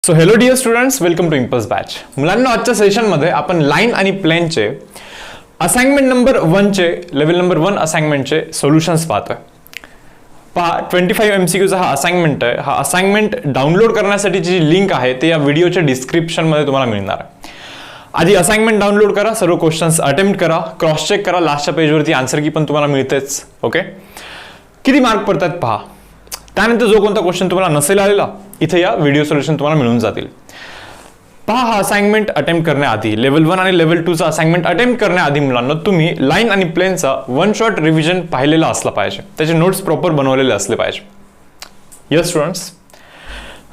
So hello dear students, welcome to impulse batch. मुलांना आजच्या सेशनमध्ये आपण लाईन आणि प्लेनचे असाइनमेंट नंबर 1 चे लेवल नंबर 1 असाइनमेंटचे सोल्युशन्स पाहतोय. पहा 25 MCQचा हा असाइनमेंट आहे. हा असाइनमेंट डाउनलोड करण्यासाठीची जी लिंक आहे ते या व्हिडिओच्या डिस्क्रिप्शनमध्ये तुम्हाला मिळणार आहे. आधी असाइनमेंट डाउनलोड करा, सर्व क्वेश्चन्स अटेम्प्ट करा, क्रॉस चेक करा, लास्टच्या पेजवरती आन्सर की पण तुम्हाला मिळतेच. ओके, किती मार्क पडतात पहा. त्यानंतर जो कोणता क्वेश्चन तुम्हाला नसेल आलेला इथे या व्हिडिओ सोल्युशन तुम्हाला मिळून जातील. पहा, हा असाइनमेंट अटेम्प्ट करण्याआधी लेवल 1 आणि लेवल 2 चा असाइनमेंट अटेम्प्ट करण्याआधी मुलांना तुम्ही लाईन आणि प्लेनचा वन शॉट रिव्हिजन पाहिलेला असला पाहिजे, त्याचे नोट्स प्रॉपर बनवलेले असले पाहिजे. यस स्टुडंट्स,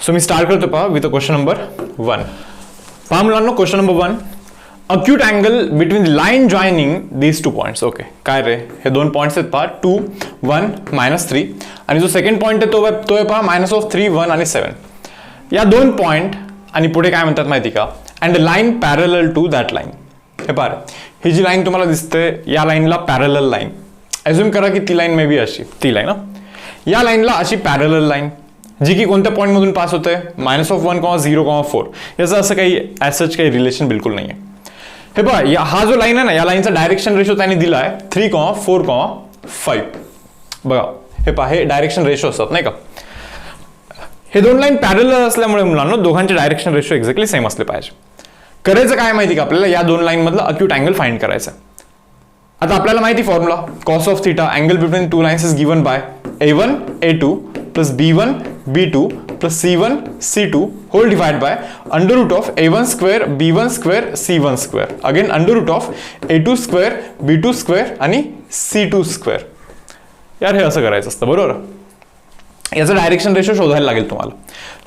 सो मी स्टार्ट करतो पहा विथ क्वेश्चन नंबर 1. पहा मुलांना, question number 1, acute angle between the line joining these two points. Okay, काय रे, हे दोन पॉइंट्स आहेत पहा, 2 1 -3, आणि जो सेकंड पॉइंट आहे तो आहे पहा -3 1 आणि 7. या दोन पॉइंट आणि पुढे काय म्हणतात माहिती का, and the line parallel to that line. हे पहा, ही जी लाईन तुम्हाला दिसते या लाईनला पॅरलल लाईन, अज्युम करा की ती लाईन मे बी अशी, ती लाईन या लाईनला अशी पॅरलल लाईन जी की कोणत्या पॉइंट मधून पास होते, -1, 0, 4. याचं असं काही ॲज काही रिलेशन बिलकुल नाही आहे. हे पहा, हा जो लाईन आहे ना, या लाईनचा डायरेक्शन रेशो त्यांनी दिला आहे 3, 4, 5. बघा, हे पहा, हे डायरेक्शन रेशो असतात नाही का. हे दोन लाईन पॅरलल असल्यामुळे मुलांना दोघांचे डायरेक्शन रेशो एक्झॅक्टली सेम असले पाहिजे. करायचं काय माहिती का आपल्याला, या दोन लाईन मधला अक्यूट अँगल फाइंड करायचा. आता आपल्याला माहिती formula, cos of theta angle between two lines is given by a1 a2 plus b1 b2 plus c1 c2 whole divide by under root of a1 square b1 square c1 square again under root of a2 square b2 square आणि c2 square. यार हे असं करायचं असतं, बरोबर. याचा direction ratio शोधायला लागेल तुम्हाला.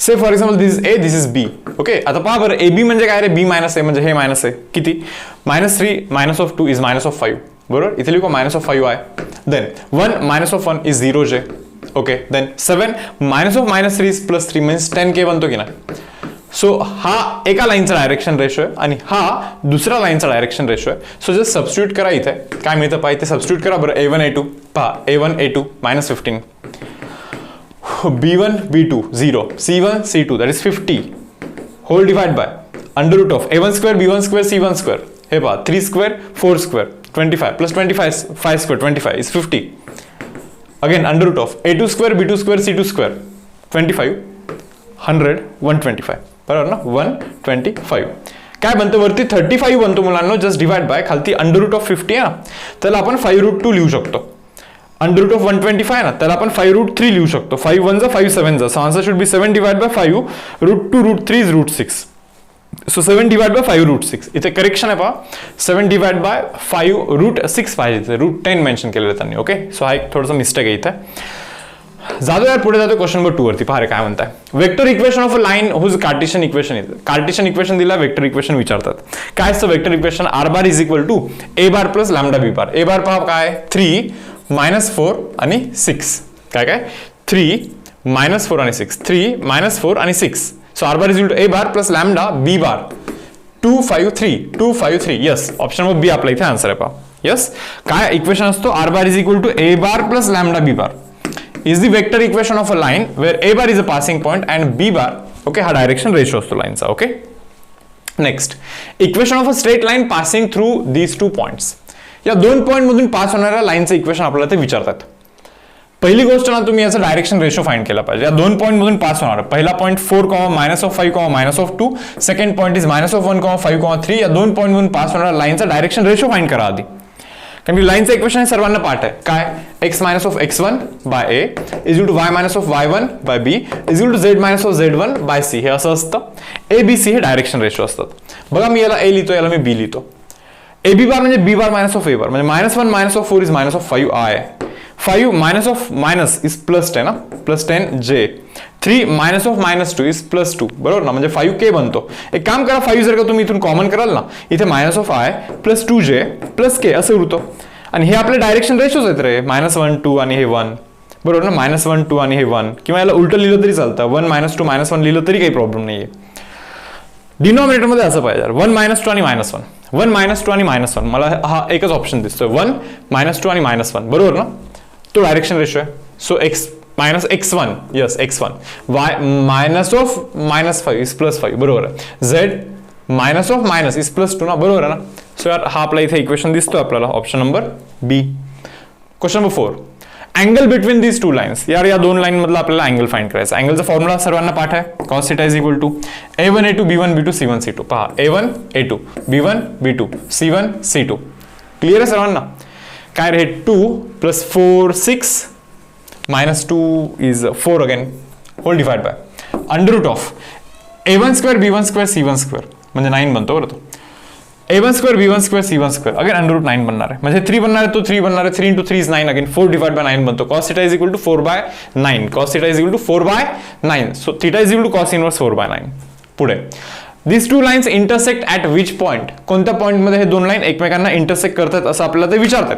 Say for example this is A, this is B. Okay, आता पहा बरं, ए बी म्हणजे काय रे, बी मायनस ए म्हणजे हे मायनस आहे किती, -3 -2 इज -5. बरोबर, इथे लिहू का -5 आहे. देन 1 -1 इज 0 जे. Okay, then 7 -3 is +3 means 10K बनतो की नाही. सो हा एका लाईनचा डायरेक्शन रेशो आहे आणि हा दुसऱ्या लाईनचा डायरेक्शन रेशो आहे. सो जस्ट सबस्टिट्यूट करा, इथे काय मिळतं पहा, इथे सबस्टिट्यूट करा बरं. a1 a2 पहा, a1 a2 -15, b1 b2 0, c1 c2 that is 50 whole divide by under root of a1 square b1 square c1 square. हे पहा, 3 square 4 square 25 plus 25 5 square 25 is 50. Again under root of a2 square b2 square c2 square 25 100 125. बरोबर ना, 125. काय बनतं वरती 35 बनतो मुलांना, just divide by खालती अंडर रूट ऑफ 50 आहे ना, त्याला आपण 5√2 लिहू शकतो. अंडर रूट ऑफ 125 आहे ना, त्याला आपण 5√3 लिहू शकतो. 5 1 5 7 so answer should B 7 divide by 5 √2 √3 is √6. So 7 divide by 5 √6. इथे करेक्शन आहे पहा, 7 डिवाइड बाय 5 √6 पाहिजे, √10 मेन्शन केलेलं त्यांनी. ओके, सो हा एक थोडंसं मिस्टेक आहे इथे. जातो यार, पुढे जातो क्वेश्चन नंबर 2 वरती. पहा रे काय म्हणताय, vector equation of a line whose Cartesian equation is. Cartesian equation दिला, वेक्टर इक्वेशन विचारतात. काय असतं vector equation, r bar is equal to a bar plus lambda b bar. a bar पहा काय 3 -4 आणि 6. काय 3 -4 आणि 6, 3 -4 आणि 6. So r bar is equal to a bar plus lambda b bar 253. Yes, option number B आपला इथे answer आहे पहा. यस, काय इक्वेशन असतो, r bar is equal to a bar plus lambda b bar is the vector equation of a line where a bar is a passing point and b bar, okay, हा direction ratio असतो लाईनचा. Okay, next, equation of a straight line passing through these two points. या दोन point मधून pass होणाऱ्या लाईनचं equation आपल्याला ते विचारतात. पहिली गोष्ट ना, तुम्ही याचा डायरेक्शन रेशो फाइंड केला पाहिजे. या दोन पॉइंट मधून पास होणार, पहिला पॉइंट 4, -5, -2, सेकंड पॉइंट इज -1, 5, 3. या दोन पॉइंट मधून पास होणाऱ्या लाईनचा डायरेक्शन रेशो फाइंड करा आधी, कारण की लाईनचं इक्वेशन सर्वांना पाठ आहे. काय, x -x1 by a is equal to y -y1 by b is equal to z -z1 by c. हे असं असतं. a b c हे डायरेक्शन रेशो असतात. बघा, मी याला a लिहितो, याला मी b लिहितो. a b बार म्हणजे b बार -a बार म्हणजे -1 -4 इज -5i. 5 -of इज +10 ना, +10 j. 3 -2 इज +2. बरोबर ना, म्हणजे 5k बनतो. एक काम करा, 5 जर का तुम्ही इथून कॉमन कराल ना, इथे -i + 2j + k असं उरतो. आणि हे आपले डायरेक्शन रेशोज आहेत रे, -1 2 आणि हे 1. बरोबर ना, -1 2 आणि हे 1, किंवा याला उलटं लिहिलं तरी चालतं, 1 -2 -1 लिहिलं तरी काही प्रॉब्लेम नाहीये. डिनॉमिनेटर मध्ये असं पाहिजे, 1 -2 आणि -1, 1 -2 आणि -1. मला हा एकच ऑप्शन दिसतोय, 1 -2 आणि -1. बरोबर ना, तो डायरेक्शन रेशो आहे. So x minus x1, yes x1, y minus of -5 is +5, बरोबर आहे. z minus of minus is +2 ना, बरोबर आहे ना. सो यार हा आपला इथे इक्वेशन दिसतोय आपल्याला, option number B. Question number 4, angle between these two lines. यार या दोन लाईन मधला आपल्याला अँगल फाइंड करायचा. अँगलचा फॉर्म्युला सर्वांना पाठ आहे, cos θ is equal to a1 a2 b1 b2 c1 c2. पहा a1 a2 b1 b2 c1 c2. Clear आहे सर्वांना. काय रे, 2 + 4 6 -2 is 4 again, whole divide by under root of a1² b1² c1² म्हणजे 9 बनतो बरं. तो a1² b1² c1² again under route 9 बनणार आहे, म्हणजे 3 बनणार आहे, तो 3 बनणार आहे. 3 × 3 is 9 अगेन, 4 डिवाइड बाय 9 बनतो. cos θ is equal to 4/9, cos θ is equal to 4/9. So θ is equal to cos inverse 4/9. पुढे this two lines intersect at which point. कोणत्या पॉईंटमध्ये हे दोन लाईन एकमेकांना इंटरसेक्ट करतात असं आपल्याला ते विचारतात.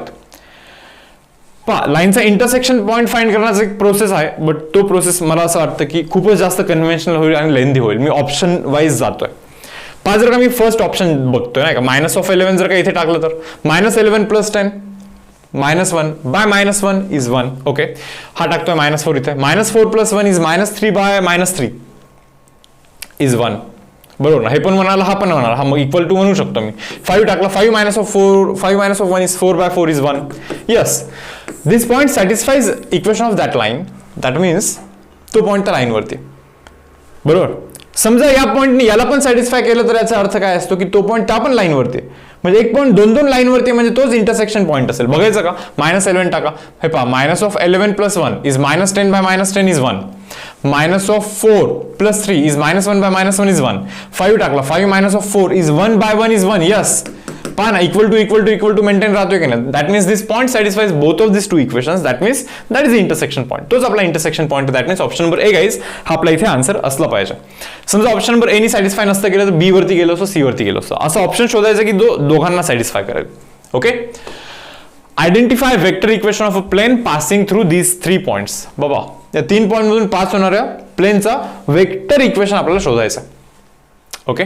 पहा लाईनचा इंटरसेक्शन पॉईंट फाइंड करण्याचा एक प्रोसेस आहे, बट तो प्रोसेस मला असं वाटतं की खूपच जास्त कन्व्हेन्शनल होईल आणि लेंदी होईल. मी ऑप्शन वाईज जातोय. पहा जर का मी फर्स्ट ऑप्शन बघतोय नाही का, -11 जर का इथे टाकलं तर -11 + 10 -1 बाय -1 इज 1. ओके, हा टाकतोय -4 इथे. -4 + 1 इज -3 बाय -3 इज 1. बरोबर ना, हे पण म्हणाला, हा पण म्हणाला, हा मग इक्वल टू म्हणू शकतो मी. 5 टाकला, 5 - 1 is 4/4 is 1. Yes, this point satisfies equation of that line. That means तो पॉइंट त्या लाईनवरती, बरोबर. समजा या पॉईंटने याला पण सॅटिस्फाय केलं तर याचा अर्थ काय असतो की तो पॉईंट त्या पण लाईनवरती, म्हणजे एक पॉईंट दोन लाईनवरती, म्हणजे तोच इंटरसेक्शन पॉईंट असेल. बघायचं का, -11 टाका. हे पहा, -11 + 1 is -10 by -10 is 1. -4 + 3 is -1 by -1 is 1. 5 टाकला, 5 - 4 इज 1/1 इज 1. यस, पहा ना, इक्वल टू मेंटेन राहतोय की नाही. That means this point satisfies both of this two equations. That means that is intersection point. तोच आपला intersection point. That means option number A guys हा आपला इथे आन्सर असला पाहिजे. समजा ऑप्शन नंबर ए नी सॅटिस्फाय नसतं केलं तर बी वरती गेलो असतो, सी वरती गेलो असतो. असं ऑप्शन शोधायचं की दोघांना सॅटिस्फाय करेल. Okay, identify vector equation of a plane passing through these 3 points. बाबा या 3 पॉइंट मधून पास होणाऱ्या प्लेनचा वेक्टर इक्वेशन आपल्याला शोधायचं. ओके,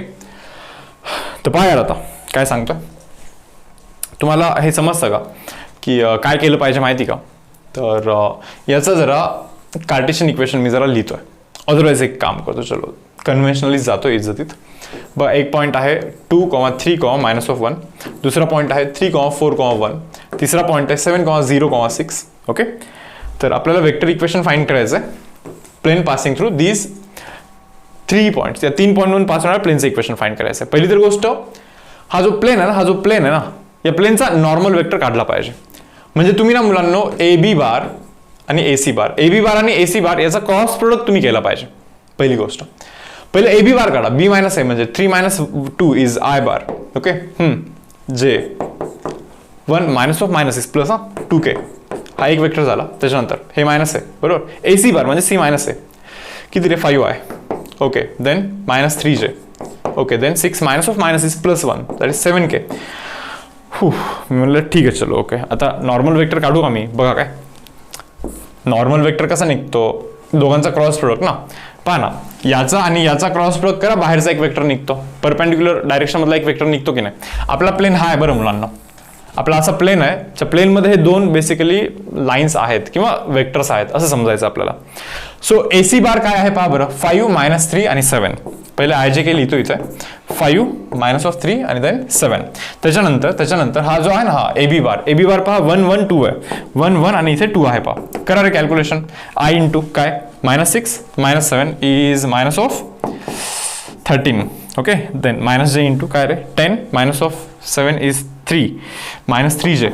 तर पहा यार आता काय सांगतोय तुम्हाला, हे समजतं का की काय केलं पाहिजे माहिती का. तर याचं जरा कार्टेशियन इक्वेशन मी जरा लिहितोय. अदरवाईज एक काम करतो, चलो कन्व्हेन्शनली जातो इज्जतीत. बघा एक पॉईंट आहे 2, 3, -1. दुसरा पॉईंट आहे 3, 4, 1. तिसरा पॉईंट आहे 7, 0, 6. ओके, तर आपल्याला वेक्टर इक्वेशन फाइंड करायचं आहे plane passing through these 3 points. या 3 पॉईंटमधून पास होणाऱ्या प्लेनचं इक्वेशन फाइंड करायचं आहे. पहिली तर गोष्ट, हा जो प्लेन आहे ना, या प्लेनचा नॉर्मल वेक्टर काढला पाहिजे. म्हणजे तुम्ही ना मुलांनो AB बार आणि AC बार, AB बार आणि AC बार याचा क्रॉस प्रोडक्ट तुम्ही केला पाहिजे. पहिली गोष्ट, पहिले AB बार काढा. B - A म्हणजे 3 - 2 इज I बार. ओके, जे 1 - इज प्लस 2K, हा एक वेक्टर झाला. त्याच्यानंतर हे मायनस आहे, बरोबर. AC बार म्हणजे C - A किती रे, 5I. Okay, then -3J. Okay, then 6 - is +1 that is 7K. मी म्हणलं ठीक आहे चलो. ओके, आता नॉर्मल वेक्टर काढू का मी. बघा काय नॉर्मल वेक्टर कसा निघतो, दोघांचा क्रॉस प्रोडक्ट ना. पहा ना, याचा आणि याचा क्रॉस प्रोडक्ट करा, बाहेरचा एक वेक्टर निघतो. परपेंडिक्युलर डायरेक्शन मधला एक वेक्टर निघतो की नाही. आपला प्लेन हा आहे बरं मुलांना, आपला असा प्लेन आहे. त्या प्लेनमध्ये हे 2 बेसिकली लाईन्स आहेत किंवा वेक्टर्स आहेत असं समजायचं आपल्याला. सो AC बार काय आहे पहा बरं, 5 - 3 आणि 7. पहिले IJK लिहितो इथे, 5 - 3 आणि देन 7. त्याच्यानंतर हा जो आहे ना, हा AB बार पहा 1, 1, 2 आहे. 1, 1 आणि इथे 2 आहे पहा. करा रे कॅल्क्युलेशन. I इंटू काय, -6 - 7 is -13. Okay, then -J into काय रे 10 -7 is 3 -3J.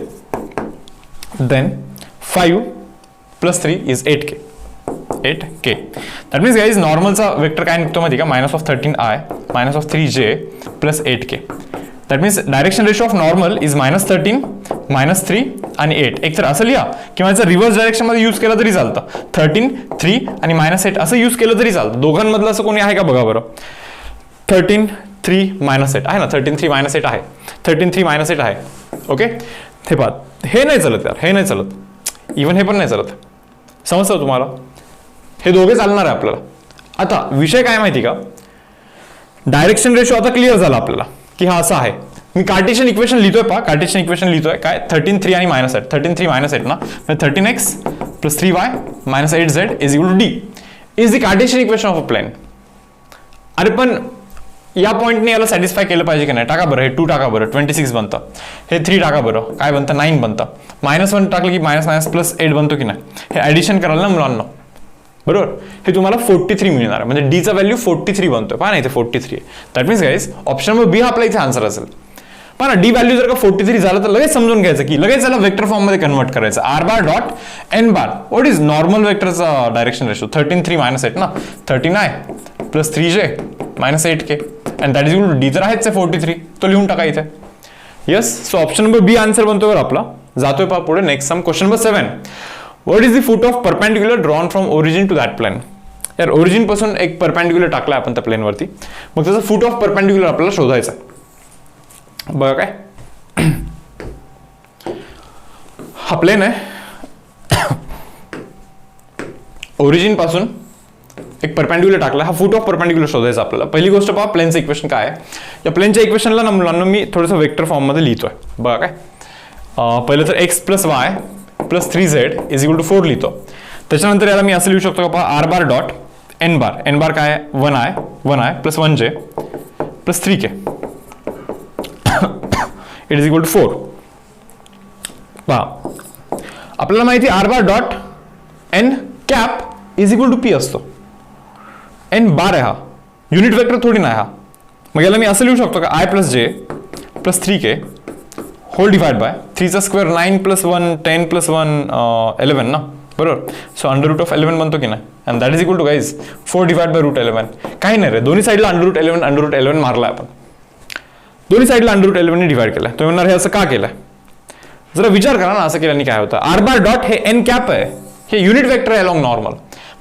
Then 5 + 3 is 8K. That means guys नॉर्मलचा वेक्टर काय निघतो माहिती का, -13I -3J + 8K. That means direction ratio of normal is -13 -3 आणि 8. एक तर असं लिहा किंवा याचा रिव्हर्स डायरेक्शन मध्ये यूज केला तरी चालतं. 13, 3 आणि -8 असं यूज केलं तरी चालतं. दोघांमधलं असं कोणी आहे का बघा बरं. 13, 3, -8 आहे ना, 13, 3, -8 आहे. 13, 3, -8 आहे. ओके, हे पहा, हे नाही चालत यार, हे नाही चालत. इव्हन हे पण नाही चालत. समजतं तुम्हाला, हे दोघे चालणार आहे आपल्याला. आता विषय काय माहिती का, डायरेक्शन रेशो आता क्लिअर झाला आपल्याला की हा असा आहे. मी कार्टेशियन इक्वेशन लिहितोय पहा, कार्टेशियन इक्वेशन लिहितोय काय, 13, 3 आणि -8. 13, 3, -8 ना, 13x plus 3y minus 8z is equal to D is the Cartesian equation of a plane. अरे पण या पॉईंटने याला सॅटिस्फाय केलं पाहिजे की नाही? टाका बरं, हे 2 टाका बरं, 26 बनतं. हे 3 टाका बरं, काय बनतं? 9 बनतं. -1 टाकलं की मायनस मायनस प्लस 8 बनतो की नाही? हे ॲडिशन कराल ना मुलांना, बरोबर? हे तुम्हाला 43 मिळणार आहे. म्हणजे डीचा व्हॅल्यू 43 बनतोय. पहा ना इथे 43 आहे. That means guys option number B हा आपला इथे आन्सर असेल. पहा ना, डी व्हॅल्यू जर का 43 झालं तर लगेच समजून घ्यायचं की लगेच त्याला वेक्टर फॉर्म मध्ये कन्वर्ट करायचं. R bar dot N bar what is normal वेक्टरचा डायरेक्शन रेशो? 13 3 मायनस 8 ना, 13i plus 3j minus 8k and that is equal to D तर आहेच 43. तो लिहून टाका इथे. Yes, so option number B answer बनतो बरं आपला. जातोय पहा पुढे. Next some question number 7. What is the foot of perpendicular drawn from origin to that plane? यार ओरिजिन पासून एक परपेंडिक्युलर टाकला आपण त्या प्लेनवरती, मग त्याचा फूट ऑफ परपेंडिक्युलर आपल्याला शोधायचा. बघा काय हा प्लेन आहे, ओरिजिन पासून एक परपेंडिक्युलर टाकला, हा फूट ऑफ परपेंडिक्युलर शोधायचा आपल्याला. पहिली गोष्ट पहा प्लेनचं इक्वेशन काय आहे. या प्लेनच्या इक्वेशनला ना मुलांना मी थोडंसं वेक्टर फॉर्म मध्ये लिहितोय. बघा काय, पहिलं तर x plus Y plus 3z is equal to 4 लिहितो. त्याच्यानंतर याला मी असं लिहू शकतो का पहा, R bar dot N bar काय आहे? 1i plus 1j plus 3k it is equal to 4. पहा आपल्याला माहिती R bar dot N cap is equal to P असतो. एन बार आहे हा, युनिट वेक्टर थोडी नाही हा. मग याला मी असं लिहू शकतो का I plus J plus 3k whole divide by 3चा स्क्वेअर 9 प्लस 1 10 प्लस 1 11 ना, बरोबर? सो अंडर रूट ऑफ 11 बनतो की नाही? And that is equal to guys 4 divide by root 11. काही नाही रे, दोन्ही साईडला अंडर रूट 11 मारलाय आपण. दोन्ही साईडला अंडर रूट 11 डिवाइड केलाय. तो म्हणणार हे असं का केलंय? जरा विचार करा ना, असं केल्याने काय होतं? आर बार डॉट हे एन कॅप आहे, हे युनिट वेक्टर आहे along normal.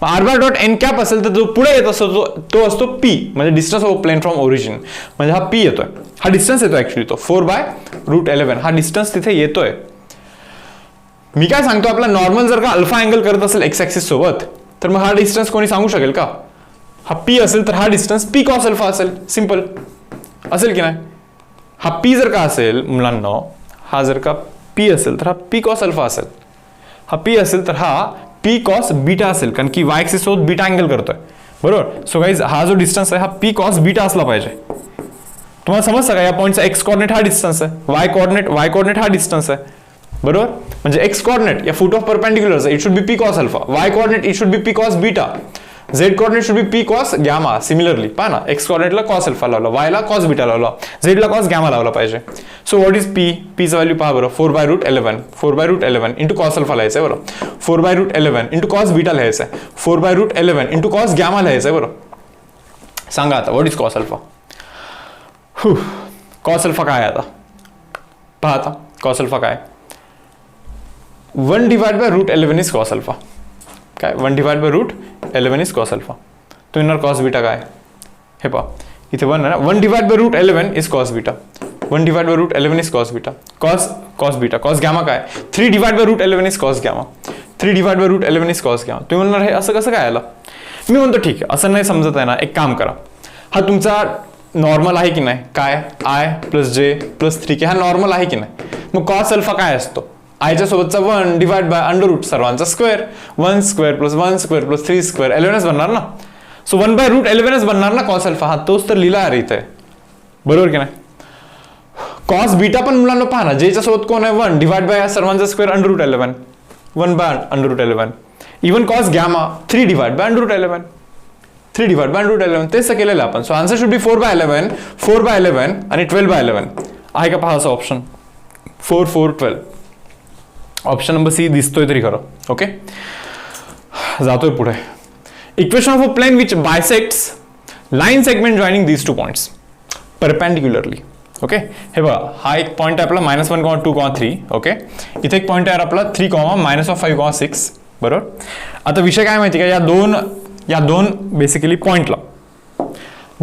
R bar dot N cap असेल तर जो पुढे येत असतो तो असतो पी, म्हणजे distance of plane from origin. म्हणजे हा पी येतोय, हा डिस्टन्स येतो ऍक्च्युली तो 4 बाय रूट 11 हा डिस्टन्स तिथे येतोय. मी काय सांगतो, आपला नॉर्मल जर का अल्फा अँगल करत असेल एक्स ऍक्सिस सोबत तर मग हा डिस्टन्स कोणी सांगू शकेल का? हा पी असेल तर हा डिस्टन्स पी कॉस अल्फा असेल. सिंपल असेल की नाही? हा पी जर का असेल मुलांना, हा जर का पी असेल तर हा पी कॉस अल्फा असेल. हा पी असेल तर हा पी कॉस बीटा असेल, कारण की वाय ऍक्सिस सोबत बीटा अँगल करतोय, बरोबर? सो गाईज हा जो डिस्टन्स आहे हा पी कॉस बीटा असला पाहिजे. तुम्हाला समजतं का? या पॉईंटचा एक्स कॉर्डिनेट हा डिस्टन्स आहे, वाय कॉर्डिनेट हा डिस्टन्स आहे, बरोबर? म्हणजे एक्स कॉर्डिनेट या फूट of perpendicular it should be P cos alpha, y coordinate it should be P cos beta, Z coordinate should be P cos gamma. Similarly पहा ना, x कॉर्डिनेटला cos alpha लावला, वायला cos beta लावला, झेडला cos gamma लावला पाहिजे. So what is P? पीचं value पहा बरं, 4 by root 11 into cos alpha लिहायचं आहे बरं, 4 by root 11 into cos beta लिहायचं आहे, 4 by root 11 into cos gamma लिहायचं आहे बरं. सांगा आता what is cos alpha? Cos alpha काय आहे आता? पहा आता कॉस अल्फा काय? 1 divide by root 11 is cos alpha. काय 1 divide by root 11 is cos alpha. तो येणार कॉस बीटा काय? हे पहा इथे 1 आहे ना, 1 divide by root 11 is cos beta, 1 divide by root 11 is cos beta, cos beta. Cos gamma काय? 3 divide by root 11 is cos gamma, 3 divide by root 11 is cos gamma. तुम्ही म्हणणार हे असं कसं काय आलं? मी म्हणतो ठीक आहे, असं नाही समजत आहे ना, एक काम करा, हा तुमचा नॉर्मल आहे की नाही? काय I plus J plus 3k हा नॉर्मल आहे की नाही? मग कॉस अल्फा काय असतो? आयच्या सोबतचा 1 डिवाइड बाय अंडर रूट सर्वांचा square, 1 square plus 1 square plus 3 square 11 बनणार ना. सो 1 बाय रूट 11 बनणार ना कॉस अल्फा. हा तोच तर लिहिला आहे इथे, बरोबर की नाही? कॉस बीटा पण मुलांना पहा ना, जेच्या सोबत कोण आहे? 1 डिवाइड बाय सर्वांचा square under root 11, 1 by under root 11. Even cos gamma 3 divide by under root 11, 3 divide by under root 11 तेच केलेलं आपण. So answer should be 4 by 11, 4 by 11 आणि 12 बाय 11 आहे का? पहा असं ऑप्शन 4 4 12 ऑप्शन नंबर सी दिसतोय तरी खरं. ओके, जातोय पुढे. Equation of a plane which bisects line segment joining these 2 points perpendicularly. Okay, हे बघा हा एक पॉईंट आहे आपला -1, 2, 3. ओके, इथे एक पॉईंट आहे आपला 3, -5, 6. बरोबर. आता विषय काय माहिती का, या दोन बेसिकली पॉइंटला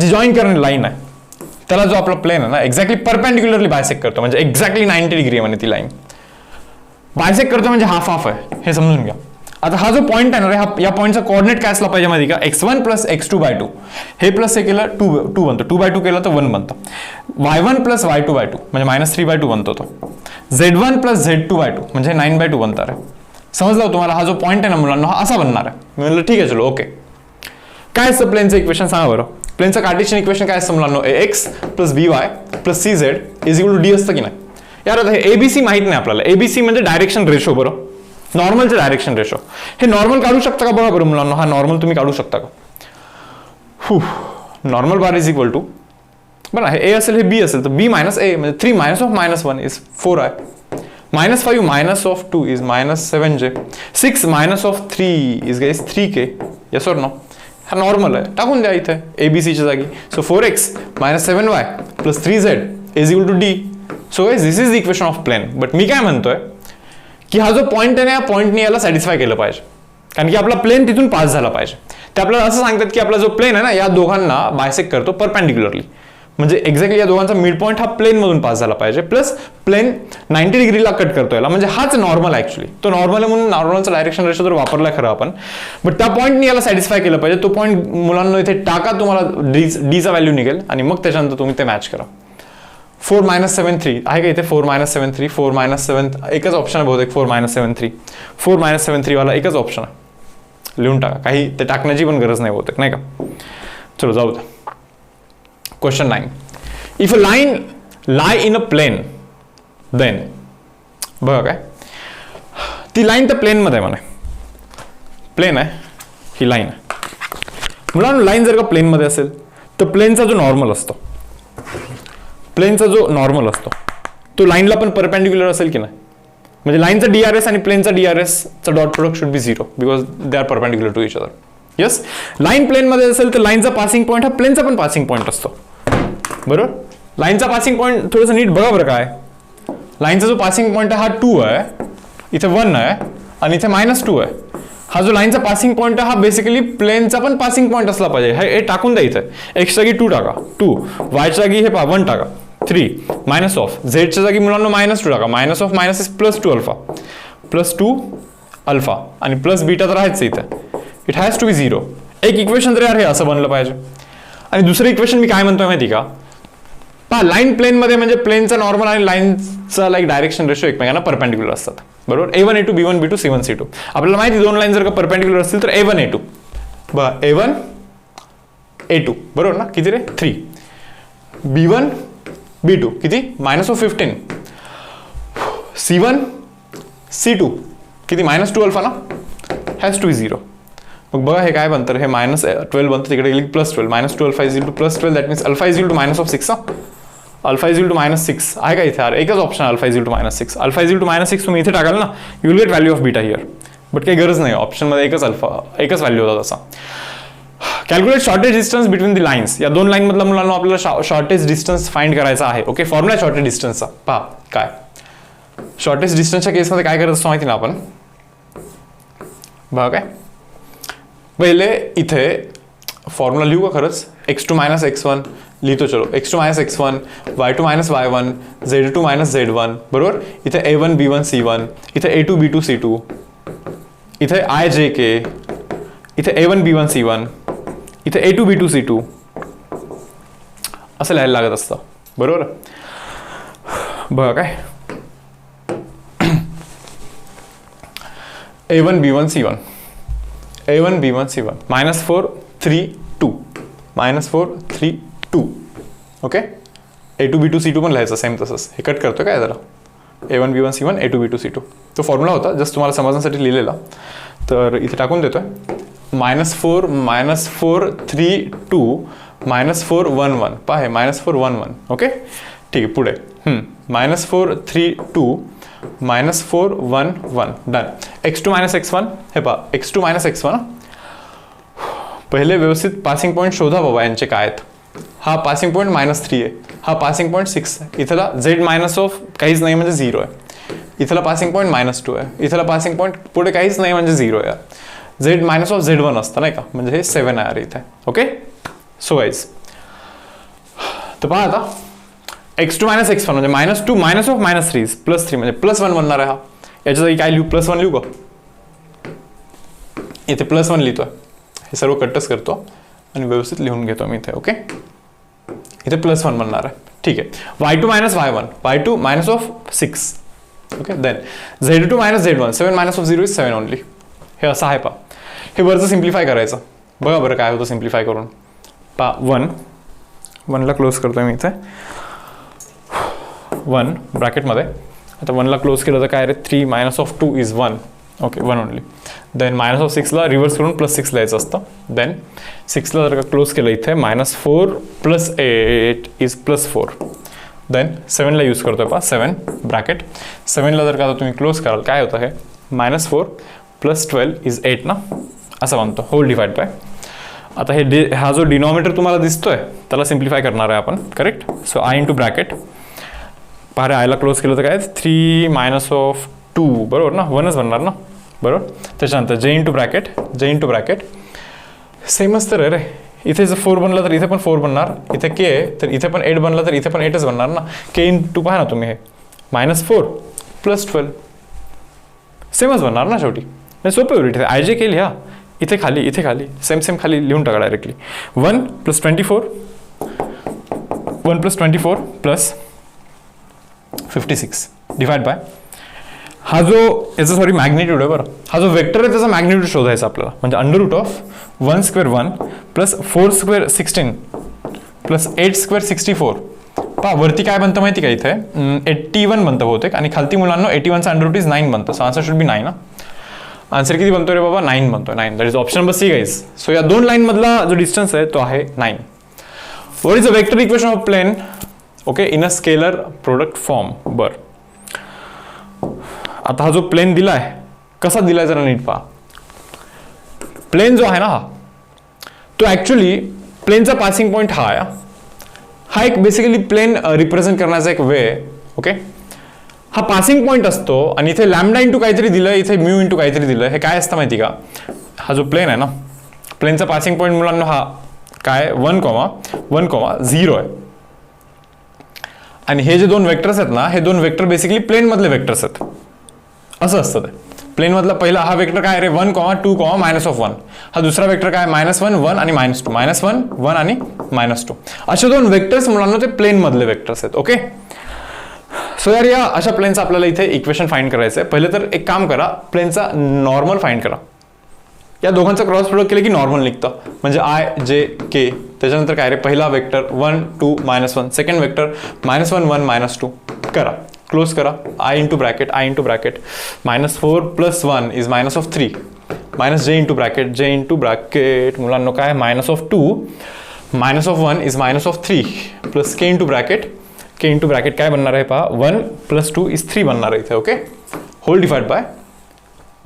जी जॉईन करणारी लाईन आहे त्याला जो आपला प्लेन आहे ना एक्झॅक्टली परपेंडिक्युलरली बायसेक्ट करतो, म्हणजे एक्झॅक्टली 90 डिग्री म्हणे ती लाईन बायसेक्ट करतो, म्हणजे हाफ हाफ आहे हे समजून घ्या. आता हा जो पॉईंट आहे ना, या पॉईंटचा कोऑर्डिनेट काय असला पाहिजे माहिती का? x1 plus x2/2. हे प्लस हे केलं 2 बनतो, 2/2 केलं तर 1 बनतं. y1 प्लस y2/2 म्हणजे -3/2 बनतो तो. z1 प्लस z2/2 म्हणजे 9/2 बनतं. समजलं तुम्हाला? हा जो पॉईंट आहे ना मुलांना हा असा बनणार आहे. मी म्हणलं ठीक आहे चलो ओके. काय असतं प्लेनचं इक्वेशन सांगा बरं. प्लेनचं कार्टेशियन इक्वेशन काय असतं मुलांना? ax plus by plus cz is equal to D असतं की नाही? यार आता हे एबीसी माहित नाही आपल्याला. एबीसी म्हणजे डायरेक्शन रेशो बरं, नॉर्मलचे डायरेक्शन रेशो. हे नॉर्मल काढू शकता का बघा बरं मुलांना? हा नॉर्मल तुम्ही काढू शकता का? Normal bar is equal to बरं हे ए असेल हे बी असेल तर बी मायनस ए म्हणजे 3 minus of minus 1 is 4i, -5 minus of 2 is -7j, 6 minus of 3 is guys 3k. Yes और नो? हा नॉर्मल आहे, टाकून द्या इथे एबीसीच्या जागी. So 4x minus 7y plus 3z is equal to D. So guys this is the equation of plane. But मी काय म्हणतोय की हा जो पॉईंट आहे ना या पॉईंटने याला सॅटिस्फाय केलं पाहिजे, कारण की आपला प्लेन तिथून पास झाला पाहिजे. ते आपल्याला असं सांगतात की आपला जो प्लेन आहे ना या दोघांना बायसेक्ट करतो परपेंडिक्युलरली, म्हणजे एक्झॅक्टली या दोघांचा मिड पॉईंट हा प्लेन मधून पास झाला पाहिजे, प्लस प्लेन 90 डिग्रीला कट करतो याला, म्हणजे हाच नॉर्मल ऍक्च्युअली. तो नॉर्मल आहे म्हणून नॉर्मलचा डायरेक्शन रेशो तर वापरलाय खरं आपण, बट त्या पॉईंटने याला सॅटिस्फाय केलं पाहिजे. तो पॉईंट मुलांना इथे टाका, तुम्हाला डीचा व्हॅल्यू निघेल आणि मग त्याच्यानंतर तुम्ही ते मॅच करा. 4 - 7 3 आहे का इथे? 4 - 7 3 4 - 7 एकच ऑप्शन आहे बहुतेक. 4 - 7 3 4 - 7 3 वाला एकच ऑप्शन आहे. लिहून टाका, काही ते टाकण्याची पण गरज नाही बहुतेक, नाही का? चलो जाऊ दे. Question 9. If a line lie in a plane then बघा काय ती लाईन त्या प्लेन मध्ये म्हणे. प्लेन आहे ही लाईन आहे मुलांना. लाईन जर का प्लेन मध्ये असेल तर प्लेनचा जो नॉर्मल असतो तो लाईनला पण परपेंडिक्युलर असेल की नाही? म्हणजे लाईनचा डीआरएस आणि प्लेनचा डीआरएस चा dot product should be 0 because they are perpendicular to each other. Yes, line plane मध्ये असेल तर लाईनचा पासिंग पॉईंट हा प्लेनचा पण पासिंग पॉईंट असतो, बरोबर? लाईनचा पासिंग पॉईंट थोडंसं नीट बघा बरं. काय लाईनचा जो पासिंग पॉईंट आहे हा 2 आहे, इथे 1 आहे आणि इथे -2 आहे. हा जो लाईनचा पासिंग पॉईंट आहे हा बेसिकली प्लेनचा पण पासिंग पॉईंट असला पाहिजे. हे टाकून द्या इथे. एक्सच्या जागी 2 टाका, 2 वायच्या जागी हे 1 टाका, 3 मायनस ऑफ झेडच्या जागी मुलांना -2 टाका. Minus of minus is +2 alpha, +2 alpha आणि प्लस बीटा तर आहेच इथे. इट हॅज टू बी 0. एक इक्वेशन तर यार हे असं बनलं पाहिजे. आणि दुसरं इक्वेशन मी काय म्हणतोय माहिती का? पहा, लाईन प्लेन मध्ये म्हणजे प्लेनचा नॉर्मल आणि लाईनचा लाईक डायरेक्शन रेशो एकमेकांना परपेंडिक्युलर असतात, बरोबर? A1 A2 B1 B2 C1 C2. आपल्याला माहिती दोन लाईन जर का परपेंडिक्युलर असतील तर A1 A2 बघा, A1 A2 बरोबर ना? किती रे? 3. B1 B2 किती? -15. C1 C2 किती? -2 अल्फा ना? हॅज टू बी 0. मग बघा हे काय बनतं? हे -12 बनतं, तिकडे गेली +12. -2 alpha is equal to +12. That means alpha is equal to -6. Alpha is equal to -6 आहे का इथे? एकच option alpha is equal to -6. Alpha is equal to -6 तुम्ही इथे टाकाल ना, you will get value of beta here. But काही गरज नाही, ऑप्शनमध्ये एकच व्हॅल्यू होता तसा. Calculate shortest distance between the lines. या दोन लाईन मधला मुलांना आपल्याला शॉर्टेज डिस्टन्स फाइंड करायचा आहे. ओके, फॉर्म्युला शॉर्टेज डिस्टन्सचा पहा. काय शॉर्टेज डिस्टन्सच्या केसमध्ये काय करत असतो माहिती ना आपण? बघा काय, पहिले इथे फॉर्म्युला लिहू का खरंच? x2 - x1 लिहितो. चलो, x2 - x1 y2 - y1 z2 - z1 बरोबर. इथे a1 b1 c1, इथे a2 b2 c2, इथे i j k, इथे a1 b1 c1, इथे a2 b2 c2 असं लिहायला लागत असतं, बरोबर? बघा काय, a1 b1 c1, a1 b1 c1 -4 3 2 -4 3 2. Okay, a2 b2 c2 पण लिहायचं सेम तसंच. हे कट करतो काय जरा? a1 b1 c1 a2 b2 c2 तो फॉर्म्युला होता, जस्ट तुम्हाला समजण्यासाठी लिहिलेला. तर इथे टाकून देतोय. -4 -4 3 2 -4 1 1. पहा हे -4 1 1. ओके, ठीक आहे. पुढे -4 3 2 -4 1 1. डन. x2 - x1 हे पहा, x2 - x1. पहिले व्यवस्थित पासिंग पॉईंट शोधा बाबा यांचे काय आहेत. हा पासिंग पॉईंट -3 आहे, हा पासिंग पॉईंट 6 आहे, इथला z मायनस ऑफ काहीच नाही म्हणजे 0 आहे, इथला पासिंग पॉईंट -2 आहे, इथला पासिंग पॉईंट पुढे काहीच नाही म्हणजे 0 आहे. z मायनस ऑफ z1 असतं नाही का, म्हणजे हे 7 आहे इथे. ओके, सो गाईज तर पहा आता x2 - x1 म्हणजे -2 मायनस ऑफ -3 +3 म्हणजे +1 बनणार आहे. हा याच्या जागी काय लिहू? +1 लिहू का? इथे +1 लिहितोय. हे सर्व कटच करतो आणि व्यवस्थित लिहून घेतो मी इथे. ओके, इथे +1 बनणार आहे. ठीक आहे. y2 - y1 y2 minus of 6 okay. Then Z2 minus Z1, 7 minus of 0 is 7 only. हे असं आहे पा. हे वरचं सिम्प्लिफाय करायचं. बघा बरं काय होतं सिम्प्लिफाय करून. पा 1ला क्लोज करतोय मी इथे. 1 ब्रॅकेटमध्ये. आता 1ला क्लोज केलं तर काय रे, 3 minus of 2 is 1. Okay, 1 only. Then minus of 6ला रिव्हर्स करून +6 लिहायचं असतं. देन 6ला जर का क्लोज केलं इथे -4 + 8 इज +4. देन 7ला यूज करतोय पा. 7 ब्रॅकेट. 7ला जर का तुम्ही क्लोज कराल काय होतं हे, -4 + 12 इज 8 ना, असं म्हणतो. Whole divide by. आता हे हा जो डिनॉमिनेटर तुम्हाला दिसतोय त्याला सिम्प्लिफाय करणार आहे आपण. Correct. So I into bracket. पहा रे, आयला क्लोज केलं तर काय 3 मायनस ऑफ 2 बरोबर ना, 1च बनणार ना बरोबर. त्याच्यानंतर जे इंटू ब्रॅकेट सेमच तर आहे रे. इथे जर 4 बनला तर इथे पण 4 बनणार. इथे के आहे तर इथे पण 8 बनला तर इथे पण 8च बनणार ना. के इंटू पहा ना तुम्ही, हे -4 + 12 सेमच बनणार ना शेवटी. नाही सोपे होईल. इथे आय जे केली हा, इथे खाली सेम खाली लिहून टाका डायरेक्टली. 1 + 24 + 56 divide by. हा जो याचा सॉरी मॅग्निट्यूड आहे बरं, हा जो वेक्टर आहे त्याचा मॅग्निट्यूड शोधायचा आपल्याला. म्हणजे √1² 1 + 4² 16 + 8² 64. पहा वरती काय बनतं माहिती का, इथे 81 बनतं बहुतेक आणि खालती मुलांना 81चा √9 बनतं. सो आन्सर शुड बी 9 ना. आन्सर किती बनतो रे बाबा, 9 बनतो. 9 that is option number C guys. So या दोन लाईन मधला जो डिस्टन्स आहे तो आहे 9. What is a vector equation of plane okay in a scalar product form. बर, आता हा जो प्लेन दिलाय कसा दिलाय जरा नीट पहा. प्लेन जो आहे ना तो ऍक्च्युली प्लेनचा पासिंग पॉइंट हा आहे. हा एक बेसिकली प्लेन रिप्रेझेंट करण्याचा एक वे आहे. ओके, हा पासिंग पॉइंट असतो आणि इथे लॅम्डा इंटू काहीतरी दिलं, इथे म्यू इंटू काहीतरी दिलं. हे काय असतं माहिती का, हा जो प्लेन आहे ना, प्लेनचा पासिंग पॉइंट मुलांना हा काय 1,1,0 आहे. आणि हे जे दोन वेक्टर्स आहेत ना, हे दोन वेक्टर बेसिकली प्लेन मधले वेक्टर्स आहेत. असं असतं ते. प्लेन मधला पहिला हा वेक्टर काय रे 1, 2, -1. हा दुसरा वेक्टर काय -1, 1 आणि -2. -1, 1 आणि -2 असे दोन वेक्टर्स मुलांना ते प्लेन मधले वेक्टर्स आहेत. ओके, सो यार या अशा प्लेनचं आपल्याला इथे इक्वेशन फाइंड करायचं आहे. पहिले तर एक काम करा, प्लेनचा नॉर्मल फाइंड करा. या दोघांचा क्रॉस प्रोडक्ट केलं की नॉर्मल निघतं. म्हणजे आय जे के. त्याच्यानंतर काय रे, पहिला वेक्टर 1, 2, -1. सेकंड वेक्टर -1, 1, -2 करा. क्लोज करा. I into bracket -4 + 1 is -3 -j into bracket मुलांना काय -2 -1 is -3 plus K into bracket काय बनणार आहे पहा 1 + 2 इज 3 बनणार आहे इथे. ओके, होल डिवाइड बाय